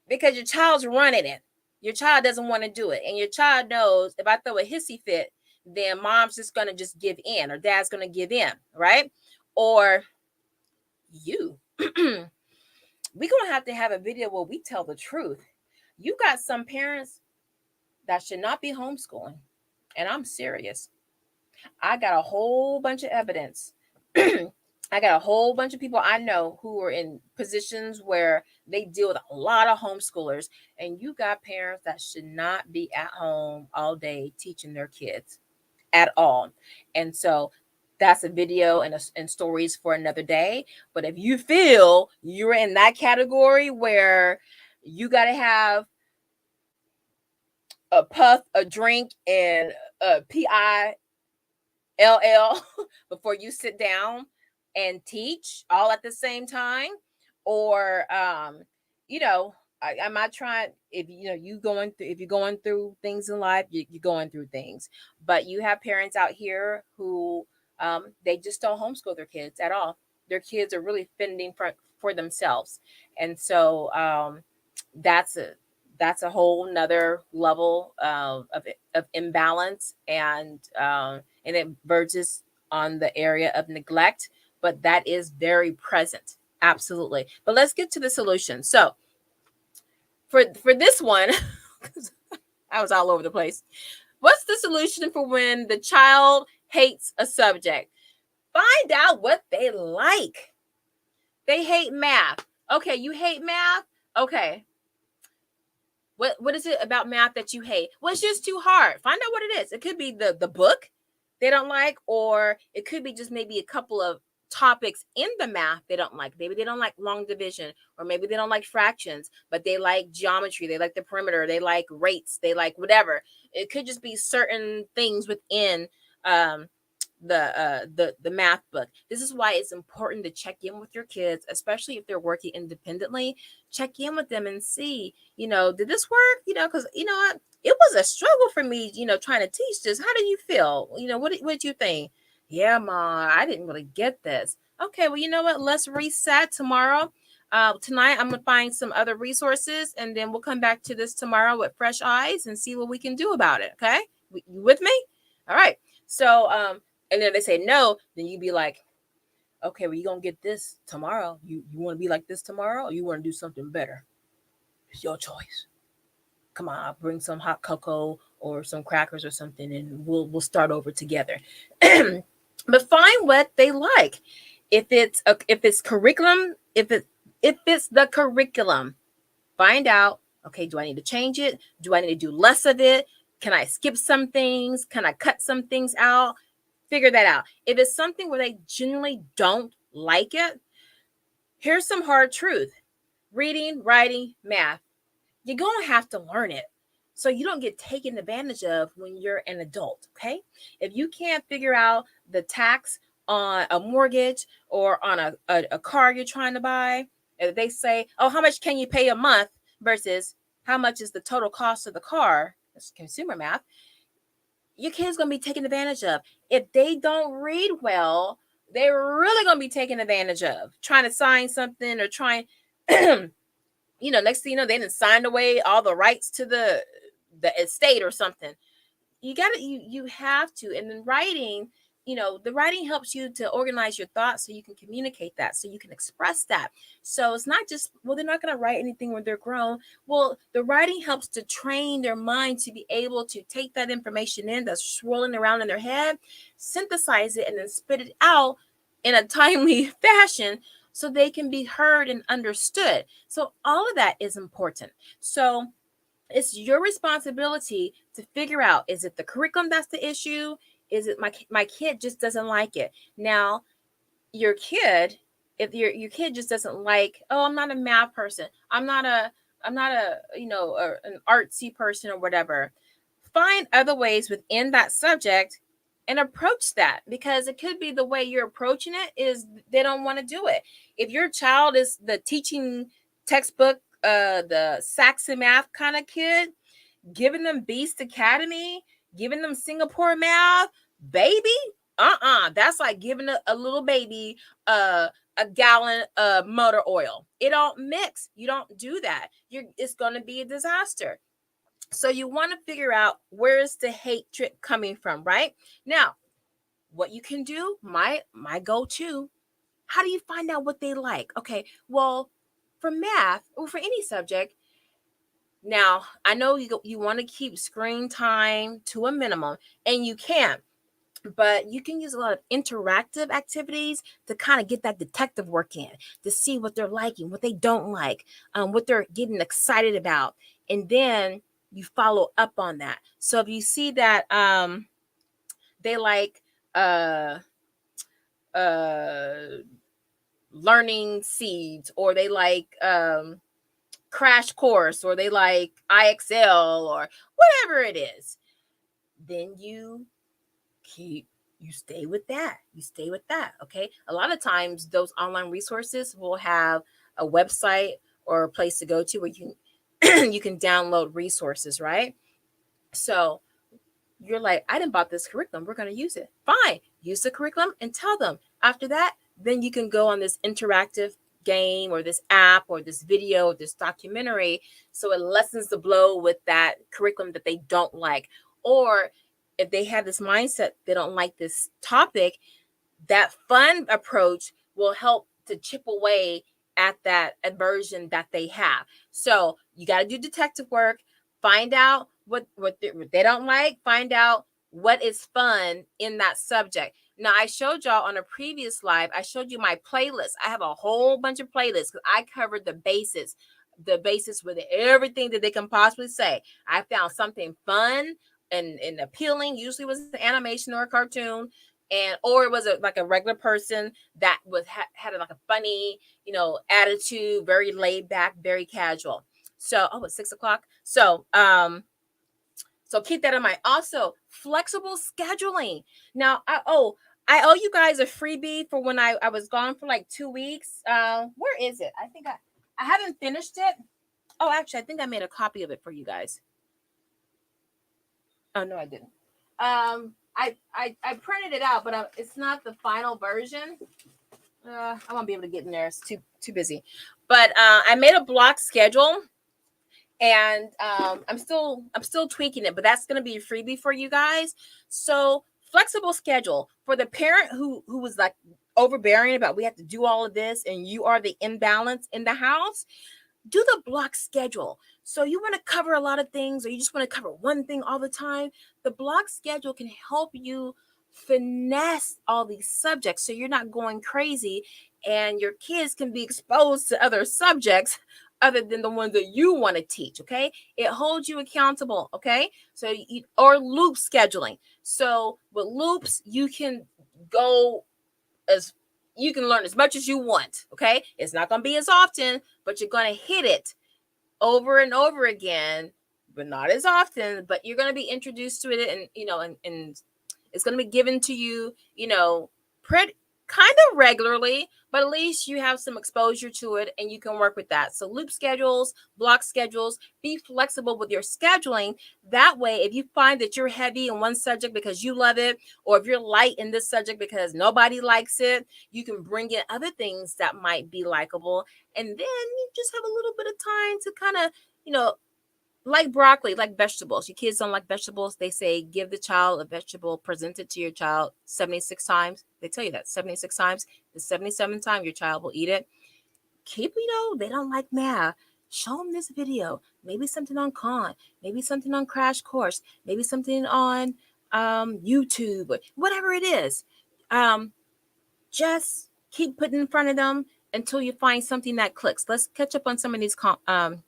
Because your child's running it. Your child doesn't want to do it. And your child knows if I throw a hissy fit, then mom's just going to just give in or dad's going to give in, right? Or you. We're going to have a video where we tell the truth. You got some parents that should not be homeschooling. And I'm serious. I got a whole bunch of evidence. I got a whole bunch of people I know who are in positions where they deal with a lot of homeschoolers. And you got parents that should not be at home all day teaching their kids at all. And so that's a video and stories for another day. But if you feel you're in that category where you got to have a puff, a drink, and a PILL before you sit down and teach all at the same time, or I'm not trying. If you're going through things in life, you're going through things. But you have parents out here who they just don't homeschool their kids at all. Their kids are really fending for themselves, and so that's a whole nother level of imbalance, and it verges on the area of neglect. But that is very present. Absolutely. But let's get to the solution. So for this one, I was all over the place. What's the solution for when the child hates a subject? Find out what they like. They hate math. Okay, you hate math? Okay. What is it about math that you hate? Well, it's just too hard. Find out what it is. It could be the book they don't like, or it could be just maybe a couple of topics in the math they don't like. Maybe they don't like long division, or maybe they don't like fractions, but they like geometry, they like the perimeter, they like rates, they like whatever. It could just be certain things within the math book. This is why it's important to check in with your kids, especially if they're working independently. Check in with them and see, did this work? Because what, it was a struggle for me, trying to teach this. How do you feel? What did you think? Yeah, Mom, I didn't really get this. Okay, well, you know what? Let's reset tomorrow. Tonight, I'm going to find some other resources, and then we'll come back to this tomorrow with fresh eyes and see what we can do about it. Okay? You with me? All right. So, and then they say no, then you be like, okay, well, you're going to get this tomorrow. You want to be like this tomorrow, or you want to do something better? It's your choice. Come on, I'll bring some hot cocoa or some crackers or something, and we'll start over together. But find what they like. If it's curriculum, if it's the curriculum, find out, okay, do I need to change it? Do I need to do less of it? Can I skip some things? Can I cut some things out? figure that out. If it's something where they genuinely don't like it, here's some hard truth. Reading, writing, math, you're going to have to learn it so you don't get taken advantage of when you're an adult, okay? If you can't figure out the tax on a mortgage or on a car you're trying to buy, if they say, oh, how much can you pay a month versus how much is the total cost of the car, that's consumer math, your kid's going to be taken advantage of. If they don't read well, they're really going to be taken advantage of, trying to sign something or trying, next thing you know, they didn't sign away all the rights to the estate or something. You have to. And then writing, the writing helps you to organize your thoughts so you can communicate that, so you can express that. So it's not just, well, they're not going to write anything when they're grown. Well, the writing helps to train their mind to be able to take that information in that's swirling around in their head, synthesize it, and then spit it out in a timely fashion so they can be heard and understood. So all of that is important. So it's your responsibility to figure out, is it the curriculum that's the issue? Is it my kid just doesn't like it? Now, your kid, if your kid just doesn't like, oh, I'm not a math person, I'm not an artsy person or whatever, find other ways within that subject and approach that, because it could be the way you're approaching it is they don't want to do it. If your child is the teaching textbook, the Saxon math kind of kid, giving them Beast Academy, giving them Singapore math, baby, that's like giving a little baby a gallon of motor oil. It don't mix. You don't do that. It's going to be a disaster. So you want to figure out, where is the hatred coming from, right? Now, what you can do, my go-to, how do you find out what they like? Okay, well, for math or for any subject, now I know you want to keep screen time to a minimum, and you can, but you can use a lot of interactive activities to kind of get that detective work in, to see what they're liking, what they don't like, what they're getting excited about, and then you follow up on that. So if you see that they like learning seeds, or they like Crash Course, or they like IXL, or whatever it is, then you stay with that. Okay. A lot of times those online resources will have a website or a place to go to where you can you can download resources, right? So you're like, I didn't bought this curriculum, we're going to use it. Fine, use the curriculum and tell them. After that, then you can go on this interactive game or this app or this video or this documentary, so it lessens the blow with that curriculum that they don't like. Or if they have this mindset, they don't like this topic, that fun approach will help to chip away at that aversion that they have. So you got to do detective work, find out what they don't like, find out what is fun in that subject. Now, I showed y'all on a previous live, I showed you my playlist. I have a whole bunch of playlists because I covered the basis with everything that they can possibly say. I found something fun and appealing. Usually was an animation or a cartoon, or it was like a regular person that had like a funny, attitude, very laid back, very casual. So, it's 6:00. So keep that in mind. Also, flexible scheduling. Now, I owe you guys a freebie for when I was gone for like 2 weeks. Where is it? I think I haven't finished it. Oh, actually, I think I made a copy of it for you guys. Oh, no, I didn't. I printed it out, but it's not the final version. I won't be able to get in there. It's too busy. But I made a block schedule, and I'm still tweaking it, but that's going to be a freebie for you guys. So flexible schedule for the parent who was like overbearing about, we have to do all of this, and you are the imbalance in the house. Do the block schedule. So you want to cover a lot of things, or you just want to cover one thing all the time. The block schedule can help you finesse all these subjects so you're not going crazy, and your kids can be exposed to other subjects other than the ones that you want to teach. Okay, it holds you accountable. Okay, so or loop scheduling. So with loops, you can go as you can learn as much as you want. Okay, it's not going to be as often, but you're going to hit it over and over again, but not as often. But you're going to be introduced to it, and it's going to be given to you, pretty kind of regularly, but at least you have some exposure to it and you can work with that. So loop schedules, block schedules, be flexible with your scheduling. That way, if you find that you're heavy in one subject because you love it, or if you're light in this subject because nobody likes it, you can bring in other things that might be likable. And then you just have a little bit of time to kind of, like broccoli, like vegetables. Your kids don't like vegetables. They say give the child a vegetable, present it to your child 76 times. They tell you that 76 times. The 77th time your child will eat it. Keep, they don't like math. Show them this video. Maybe something on Khan. Maybe something on Crash Course. Maybe something on YouTube. Whatever it is. Just keep putting in front of them until you find something that clicks. Let's catch up on some of these comments.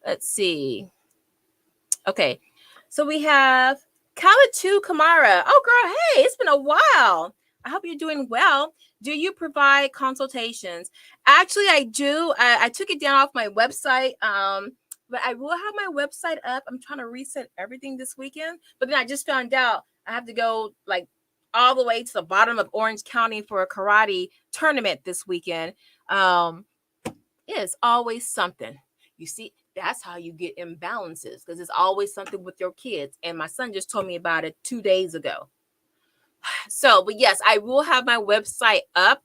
Let's see. Okay, so we have Kalatu Kamara. Oh, girl, hey, it's been a while. I hope you're doing well. Do you provide consultations? Actually, I do. I took it down off my website, but I will have my website up. I'm trying to reset everything this weekend, but then I just found out I have to go like all the way to the bottom of Orange County for a karate tournament this weekend. It's always something. You see, that's how you get imbalances, because it's always something with your kids. And my son just told me about it 2 days ago. So, but yes, I will have my website up.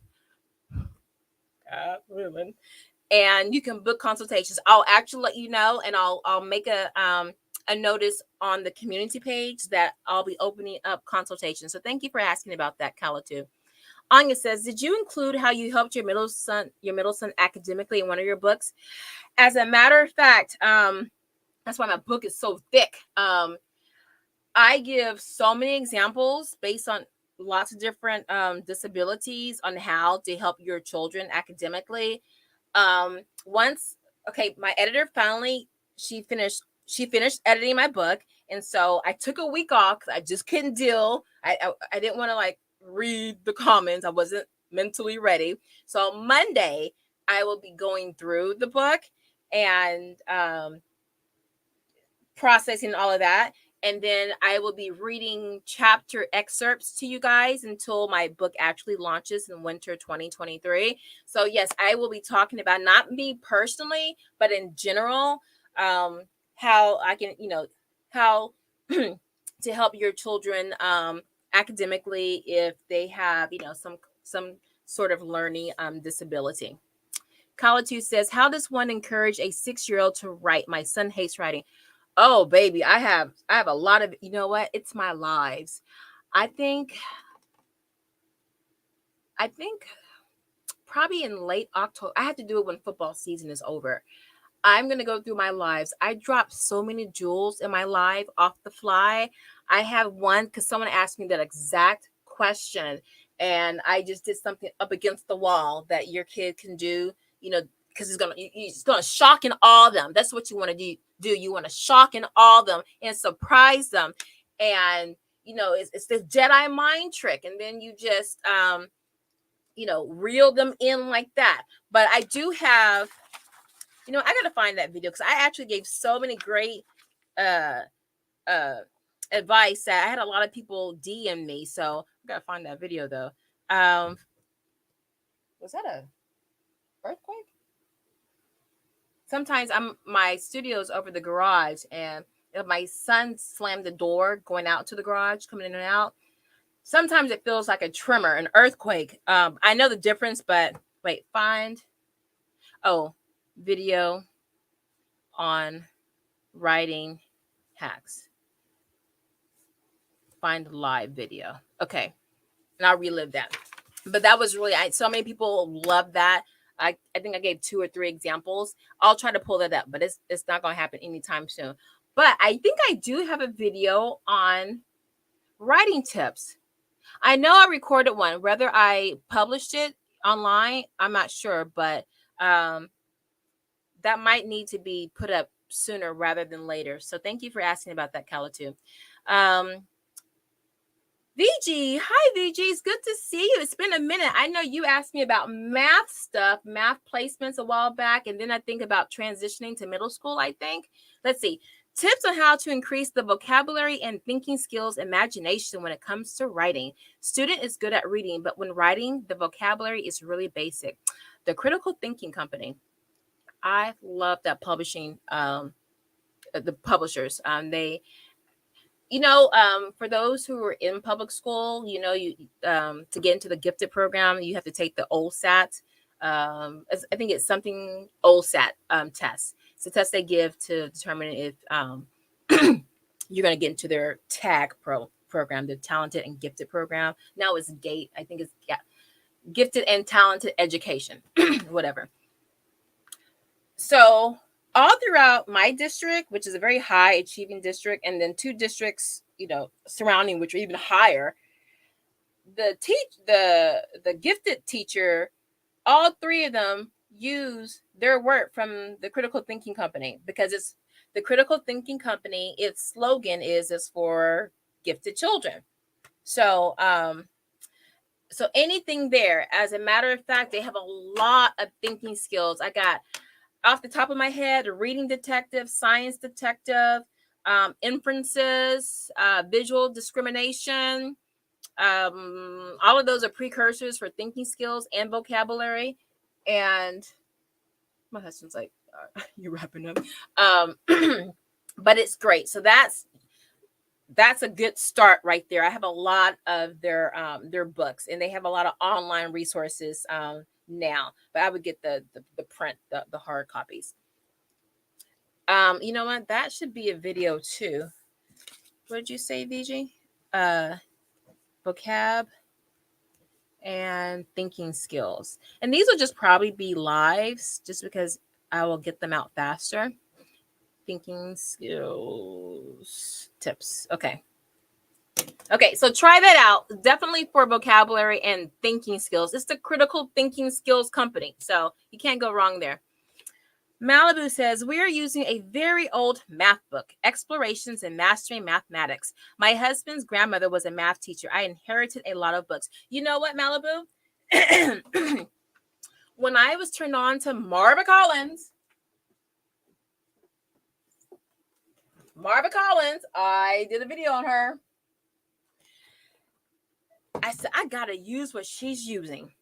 And you can book consultations. I'll actually let you know, and I'll make a notice on the community page that I'll be opening up consultations. So thank you for asking about that, Kalatu. Anya says, did you include how you helped your middle son academically in one of your books? As a matter of fact, that's why my book is so thick. I give so many examples based on lots of different disabilities on how to help your children academically. My editor finally, she finished editing my book. And so I took a week off because I just couldn't deal. I didn't want to like read the comments. I wasn't mentally ready. So Monday, I will be going through the book and processing all of that. And then I will be reading chapter excerpts to you guys until my book actually launches in winter 2023. So yes, I will be talking about, not me personally, but in general, how I can, how to help your children academically if they have, some sort of learning disability. Kalatu says, how does one encourage a 6-year-old to write? My son hates writing. Oh, baby, I have a lot of, you know what? It's my lives. I think probably in late October. I have to do it when football season is over. I'm going to go through my lives. I dropped so many jewels in my life off the fly. I have one because someone asked me that exact question, and I just did something up against the wall that your kid can do, because it's gonna shock and awe them. That's what you want to do. You want to shock and awe them and surprise them, and it's the Jedi mind trick. And then you just reel them in like that. But I do have, I gotta find that video because I actually gave so many great advice that I had a lot of people DM me. So I gotta find that video though. Was that a earthquake? Sometimes my studio's over the garage, and if my son slammed the door going out to the garage, coming in and out, sometimes it feels like a tremor, an earthquake. I know the difference, but wait, video on writing hacks. Find live video. Okay. And I'll relive that. But that was really, so many people love that. I think I gave 2 or 3 examples. I'll try to pull that up, but it's not going to happen anytime soon. But I think I do have a video on writing tips. I know I recorded one. Whether I published it online, I'm not sure. But that might need to be put up sooner rather than later. So thank you for asking about that, Calatu. VG, hi VG, it's good to see you. It's been a minute. I know you asked me about math stuff, math placements a while back, and then I think about transitioning to middle school, I think. Let's see. Tips on how to increase the vocabulary and thinking skills, imagination when it comes to writing. Student is good at reading, but when writing, the vocabulary is really basic. The Critical Thinking Company. I love that publishing, the publishers. They, for those who are in public school, you to get into the gifted program, you have to take the OLSAT. I think it's something OLSAT test. It's a test they give to determine if you're going to get into their TAG program, the Talented and Gifted program. Now it's GATE. I think it's Gifted and Talented Education, whatever. So all throughout my district, which is a very high achieving district, and then 2 districts, surrounding, which are even higher, the gifted teacher, all 3 of them use their work from the Critical Thinking Company, because it's the Critical Thinking Company. Its slogan is for gifted children. So, so anything there, as a matter of fact, they have a lot of thinking skills. I got, off the top of my head, a reading detective, science detective, inferences, visual discrimination. All of those are precursors for thinking skills and vocabulary. And my husband's like, you're wrapping up. But it's great. So that's a good start right there. I have a lot of their books, and they have a lot of online resources now, but I would get the print, the hard copies. You know what? That should be a video too. What did you say, VG? Vocab and thinking skills. And these will just probably be lives, just because I will get them out faster. Thinking skills tips. Okay, so try that out. Definitely for vocabulary and thinking skills. It's the Critical Thinking Skills Company, so you can't go wrong there. Malibu says, we are using a very old math book, Explorations in Mastering Mathematics. My husband's grandmother was a math teacher. I inherited a lot of books. You know what, Malibu? When I was turned on to Marva Collins, I did a video on her. I said, I got to use what she's using.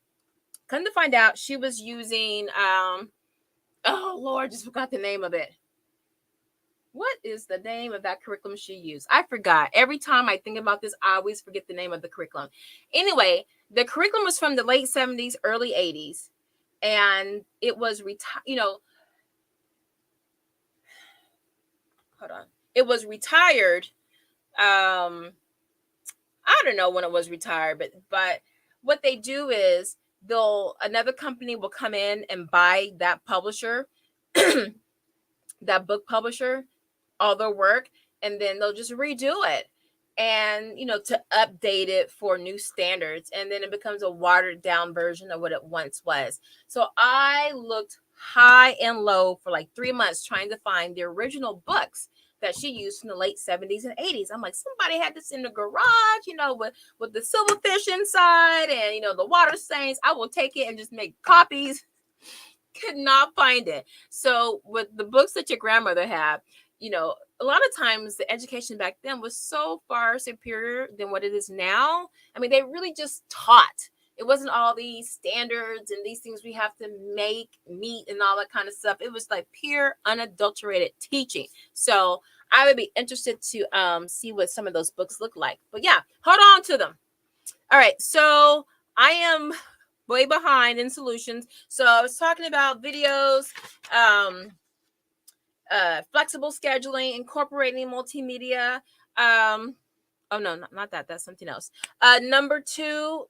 Come to find out, she was using, oh, Lord, just forgot the name of it. What is the name of that curriculum she used? I forgot. Every time I think about this, I always forget the name of the curriculum. Anyway, the curriculum was from the late 70s, early 80s. And it was It was retired. I don't know when it was retired, but what they do is another company will come in and buy that publisher, that book publisher, all their work, and then they'll just redo it and to update it for new standards, and then it becomes a watered down version of what it once was. So I looked high and low for like 3 months trying to find the original books that she used from the late 70s and 80s. I'm like, somebody had this in the garage, with the silverfish inside and the water stains. I will take it and just make copies. Could not find it. So with the books that your grandmother had, a lot of times the education back then was so far superior than what it is now. I mean, they really just taught. It wasn't all these standards and these things we have to meet and all that kind of stuff. It was like pure, unadulterated teaching. So I would be interested to see what some of those books look like. But yeah, hold on to them. All right. So I am way behind in solutions. So I was talking about videos, flexible scheduling, incorporating multimedia. Oh no, not that. That's something else. Number 2,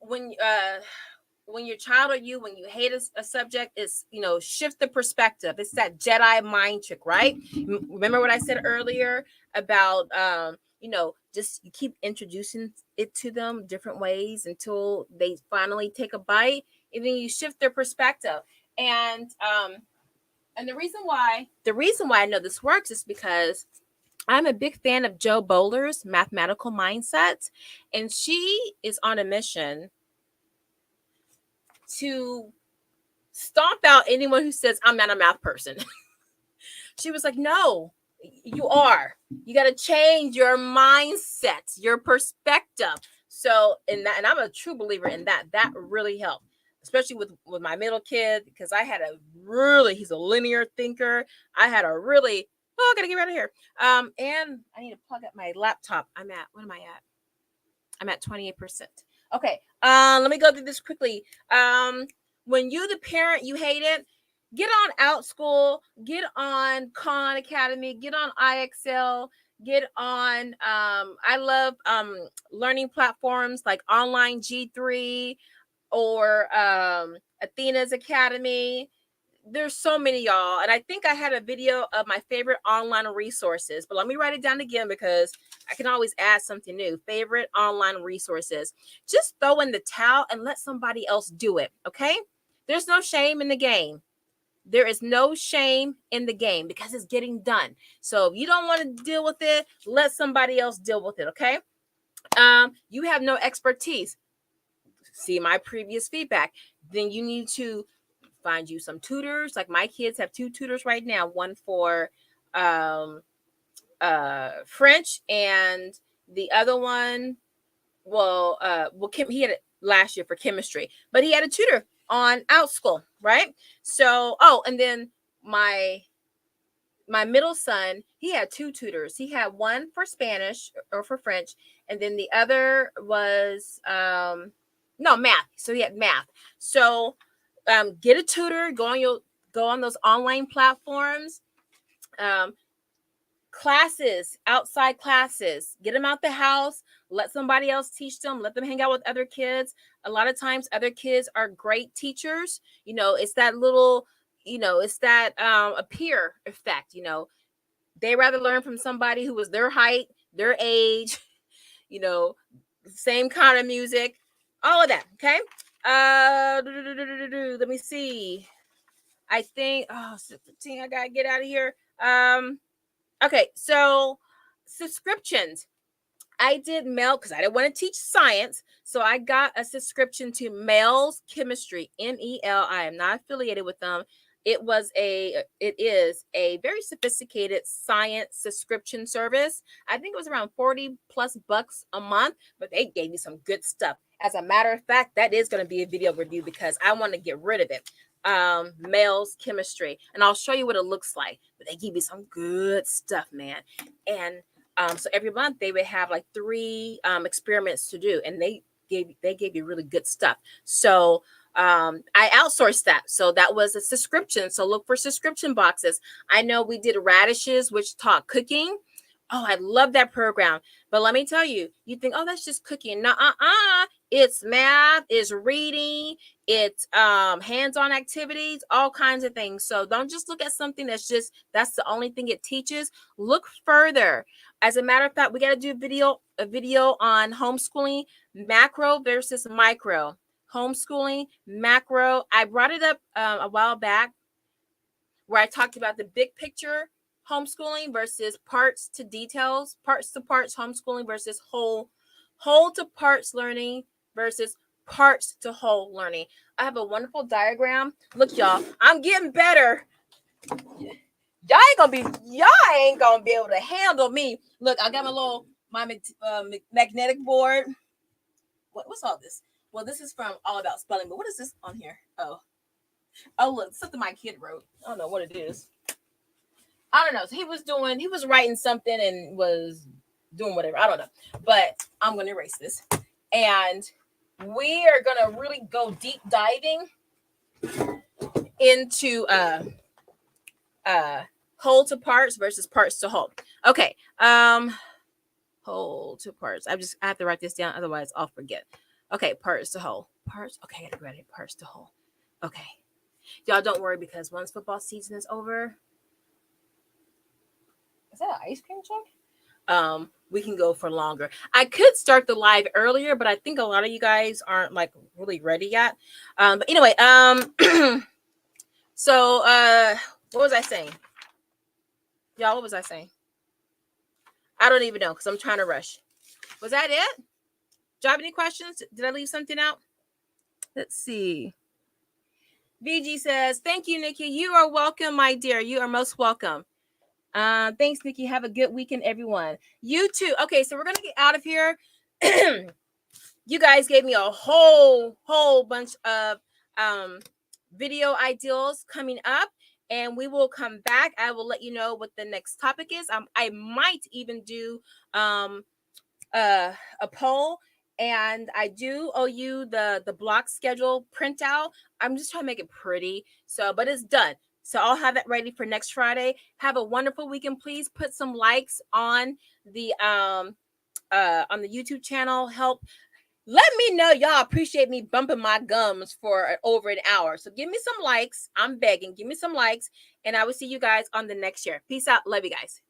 when your child or when you hate a subject, is shift the perspective. It's that Jedi mind trick, right? Remember what I said earlier about just you keep introducing it to them different ways until they finally take a bite. and then you shift their perspective. And the reason why I know this works is because I'm a big fan of Joe Bowler's mathematical mindset, and she is on a mission to stomp out anyone who says I'm not a math person. She was like, no, you are. You got to change your mindset, your perspective. So in that, and I'm a true believer in that. That really helped, especially with my middle kid, because I had he's a linear thinker. I had a really, I gotta get out of here. And I need to plug up my laptop. What am I at? I'm at 28%. Okay. Let me go through this quickly. When you, the parent, you hate it, get on OutSchool, get on Khan Academy, get on IXL, get on, I love learning platforms like Online G3 or Athena's Academy. There's so many, y'all. And I think I had a video of my favorite online resources, but let me write it down again because I can always add something new. Favorite online resources. Just throw in the towel and let somebody else do it, okay? There's no shame in the game. There is no shame in the game because it's getting done. So if you don't want to deal with it, let somebody else deal with it, okay? You have no expertise. See my previous feedback. Then you need to find you some tutors. Like my kids have 2 tutors right now, one for French and the other one, he had it last year for chemistry, but he had a tutor on OutSchool, right? So, and then my middle son, he had 2 tutors. He had one for Spanish or for French, and then the other was math. So he had math. So get a tutor, go on those online platforms, classes, outside classes, get them out the house, let somebody else teach them, let them hang out with other kids. A lot of times other kids are great teachers. It's that little, it's that a peer effect. They rather learn from somebody who was their height, their age, same kind of music, all of that. Okay. Let me see. I think 15, I gotta get out of here. Okay, so subscriptions. I did mail because I didn't want to teach science, so I got a subscription to Mel's Chemistry, MEL. I am not affiliated with them. It is a very sophisticated science subscription service. I think it was around $40+ a month, but they gave me some good stuff. As a matter of fact, that is going to be a video review because I want to get rid of it. Mel's Chemistry, and I'll show you what it looks like. But they give you some good stuff, man. And so every month they would have like 3 experiments to do, and they gave you really good stuff. So I outsourced that. So that was a subscription. So look for subscription boxes. I know we did radishes, which taught cooking. Oh, I love that program. But let me tell you, you think, oh, that's just cooking. No, it's math, it's reading, it's hands-on activities, all kinds of things. So don't just look at something that's the only thing it teaches. Look further. As a matter of fact, we got to do a video on homeschooling, macro versus micro. Homeschooling, macro. I brought it up a while back where I talked about the big picture homeschooling versus parts to details, parts to parts homeschooling versus whole to parts learning versus parts to whole learning. I have a wonderful diagram. Look, y'all, I'm getting better. Y'all ain't gonna be able to handle me. Look, I got my magnetic board. What's all this? Well, this is from All About Spelling, but what is this on here? Oh, look, something my kid wrote. I don't know what it is. I don't know. So he was writing something and was doing whatever. I don't know. But I'm going to erase this. And we are going to really go deep diving into whole to parts versus parts to whole. Okay. Whole to parts. I have to write this down. Otherwise I'll forget. Okay. Parts to whole. Parts. Okay. I got to write it. Parts to whole. Okay. Y'all don't worry because once football season is over. Is that an ice cream truck? we can go for longer. I could start the live earlier, but I think a lot of you guys aren't like really ready yet. But anyway, so what was I saying? Y'all, what was I saying? I don't even know because I'm trying to rush. Was that it? Do you have any questions? Did I leave something out? Let's see. VG says, thank you, Nikki. You are welcome, my dear. You are most welcome. Thanks, Nikki. Have a good weekend, everyone. You too. Okay, so we're going to get out of here. You guys gave me a whole bunch of video ideals coming up, and we will come back. I will let you know what the next topic is. I might even do a poll, and I do owe you the block schedule printout. I'm just trying to make it pretty, but it's done. So I'll have it ready for next Friday. Have a wonderful weekend. Please put some likes on the YouTube channel. Let me know y'all appreciate me bumping my gums for over an hour. So give me some likes. I'm begging. Give me some likes. And I will see you guys on the next year. Peace out. Love you guys.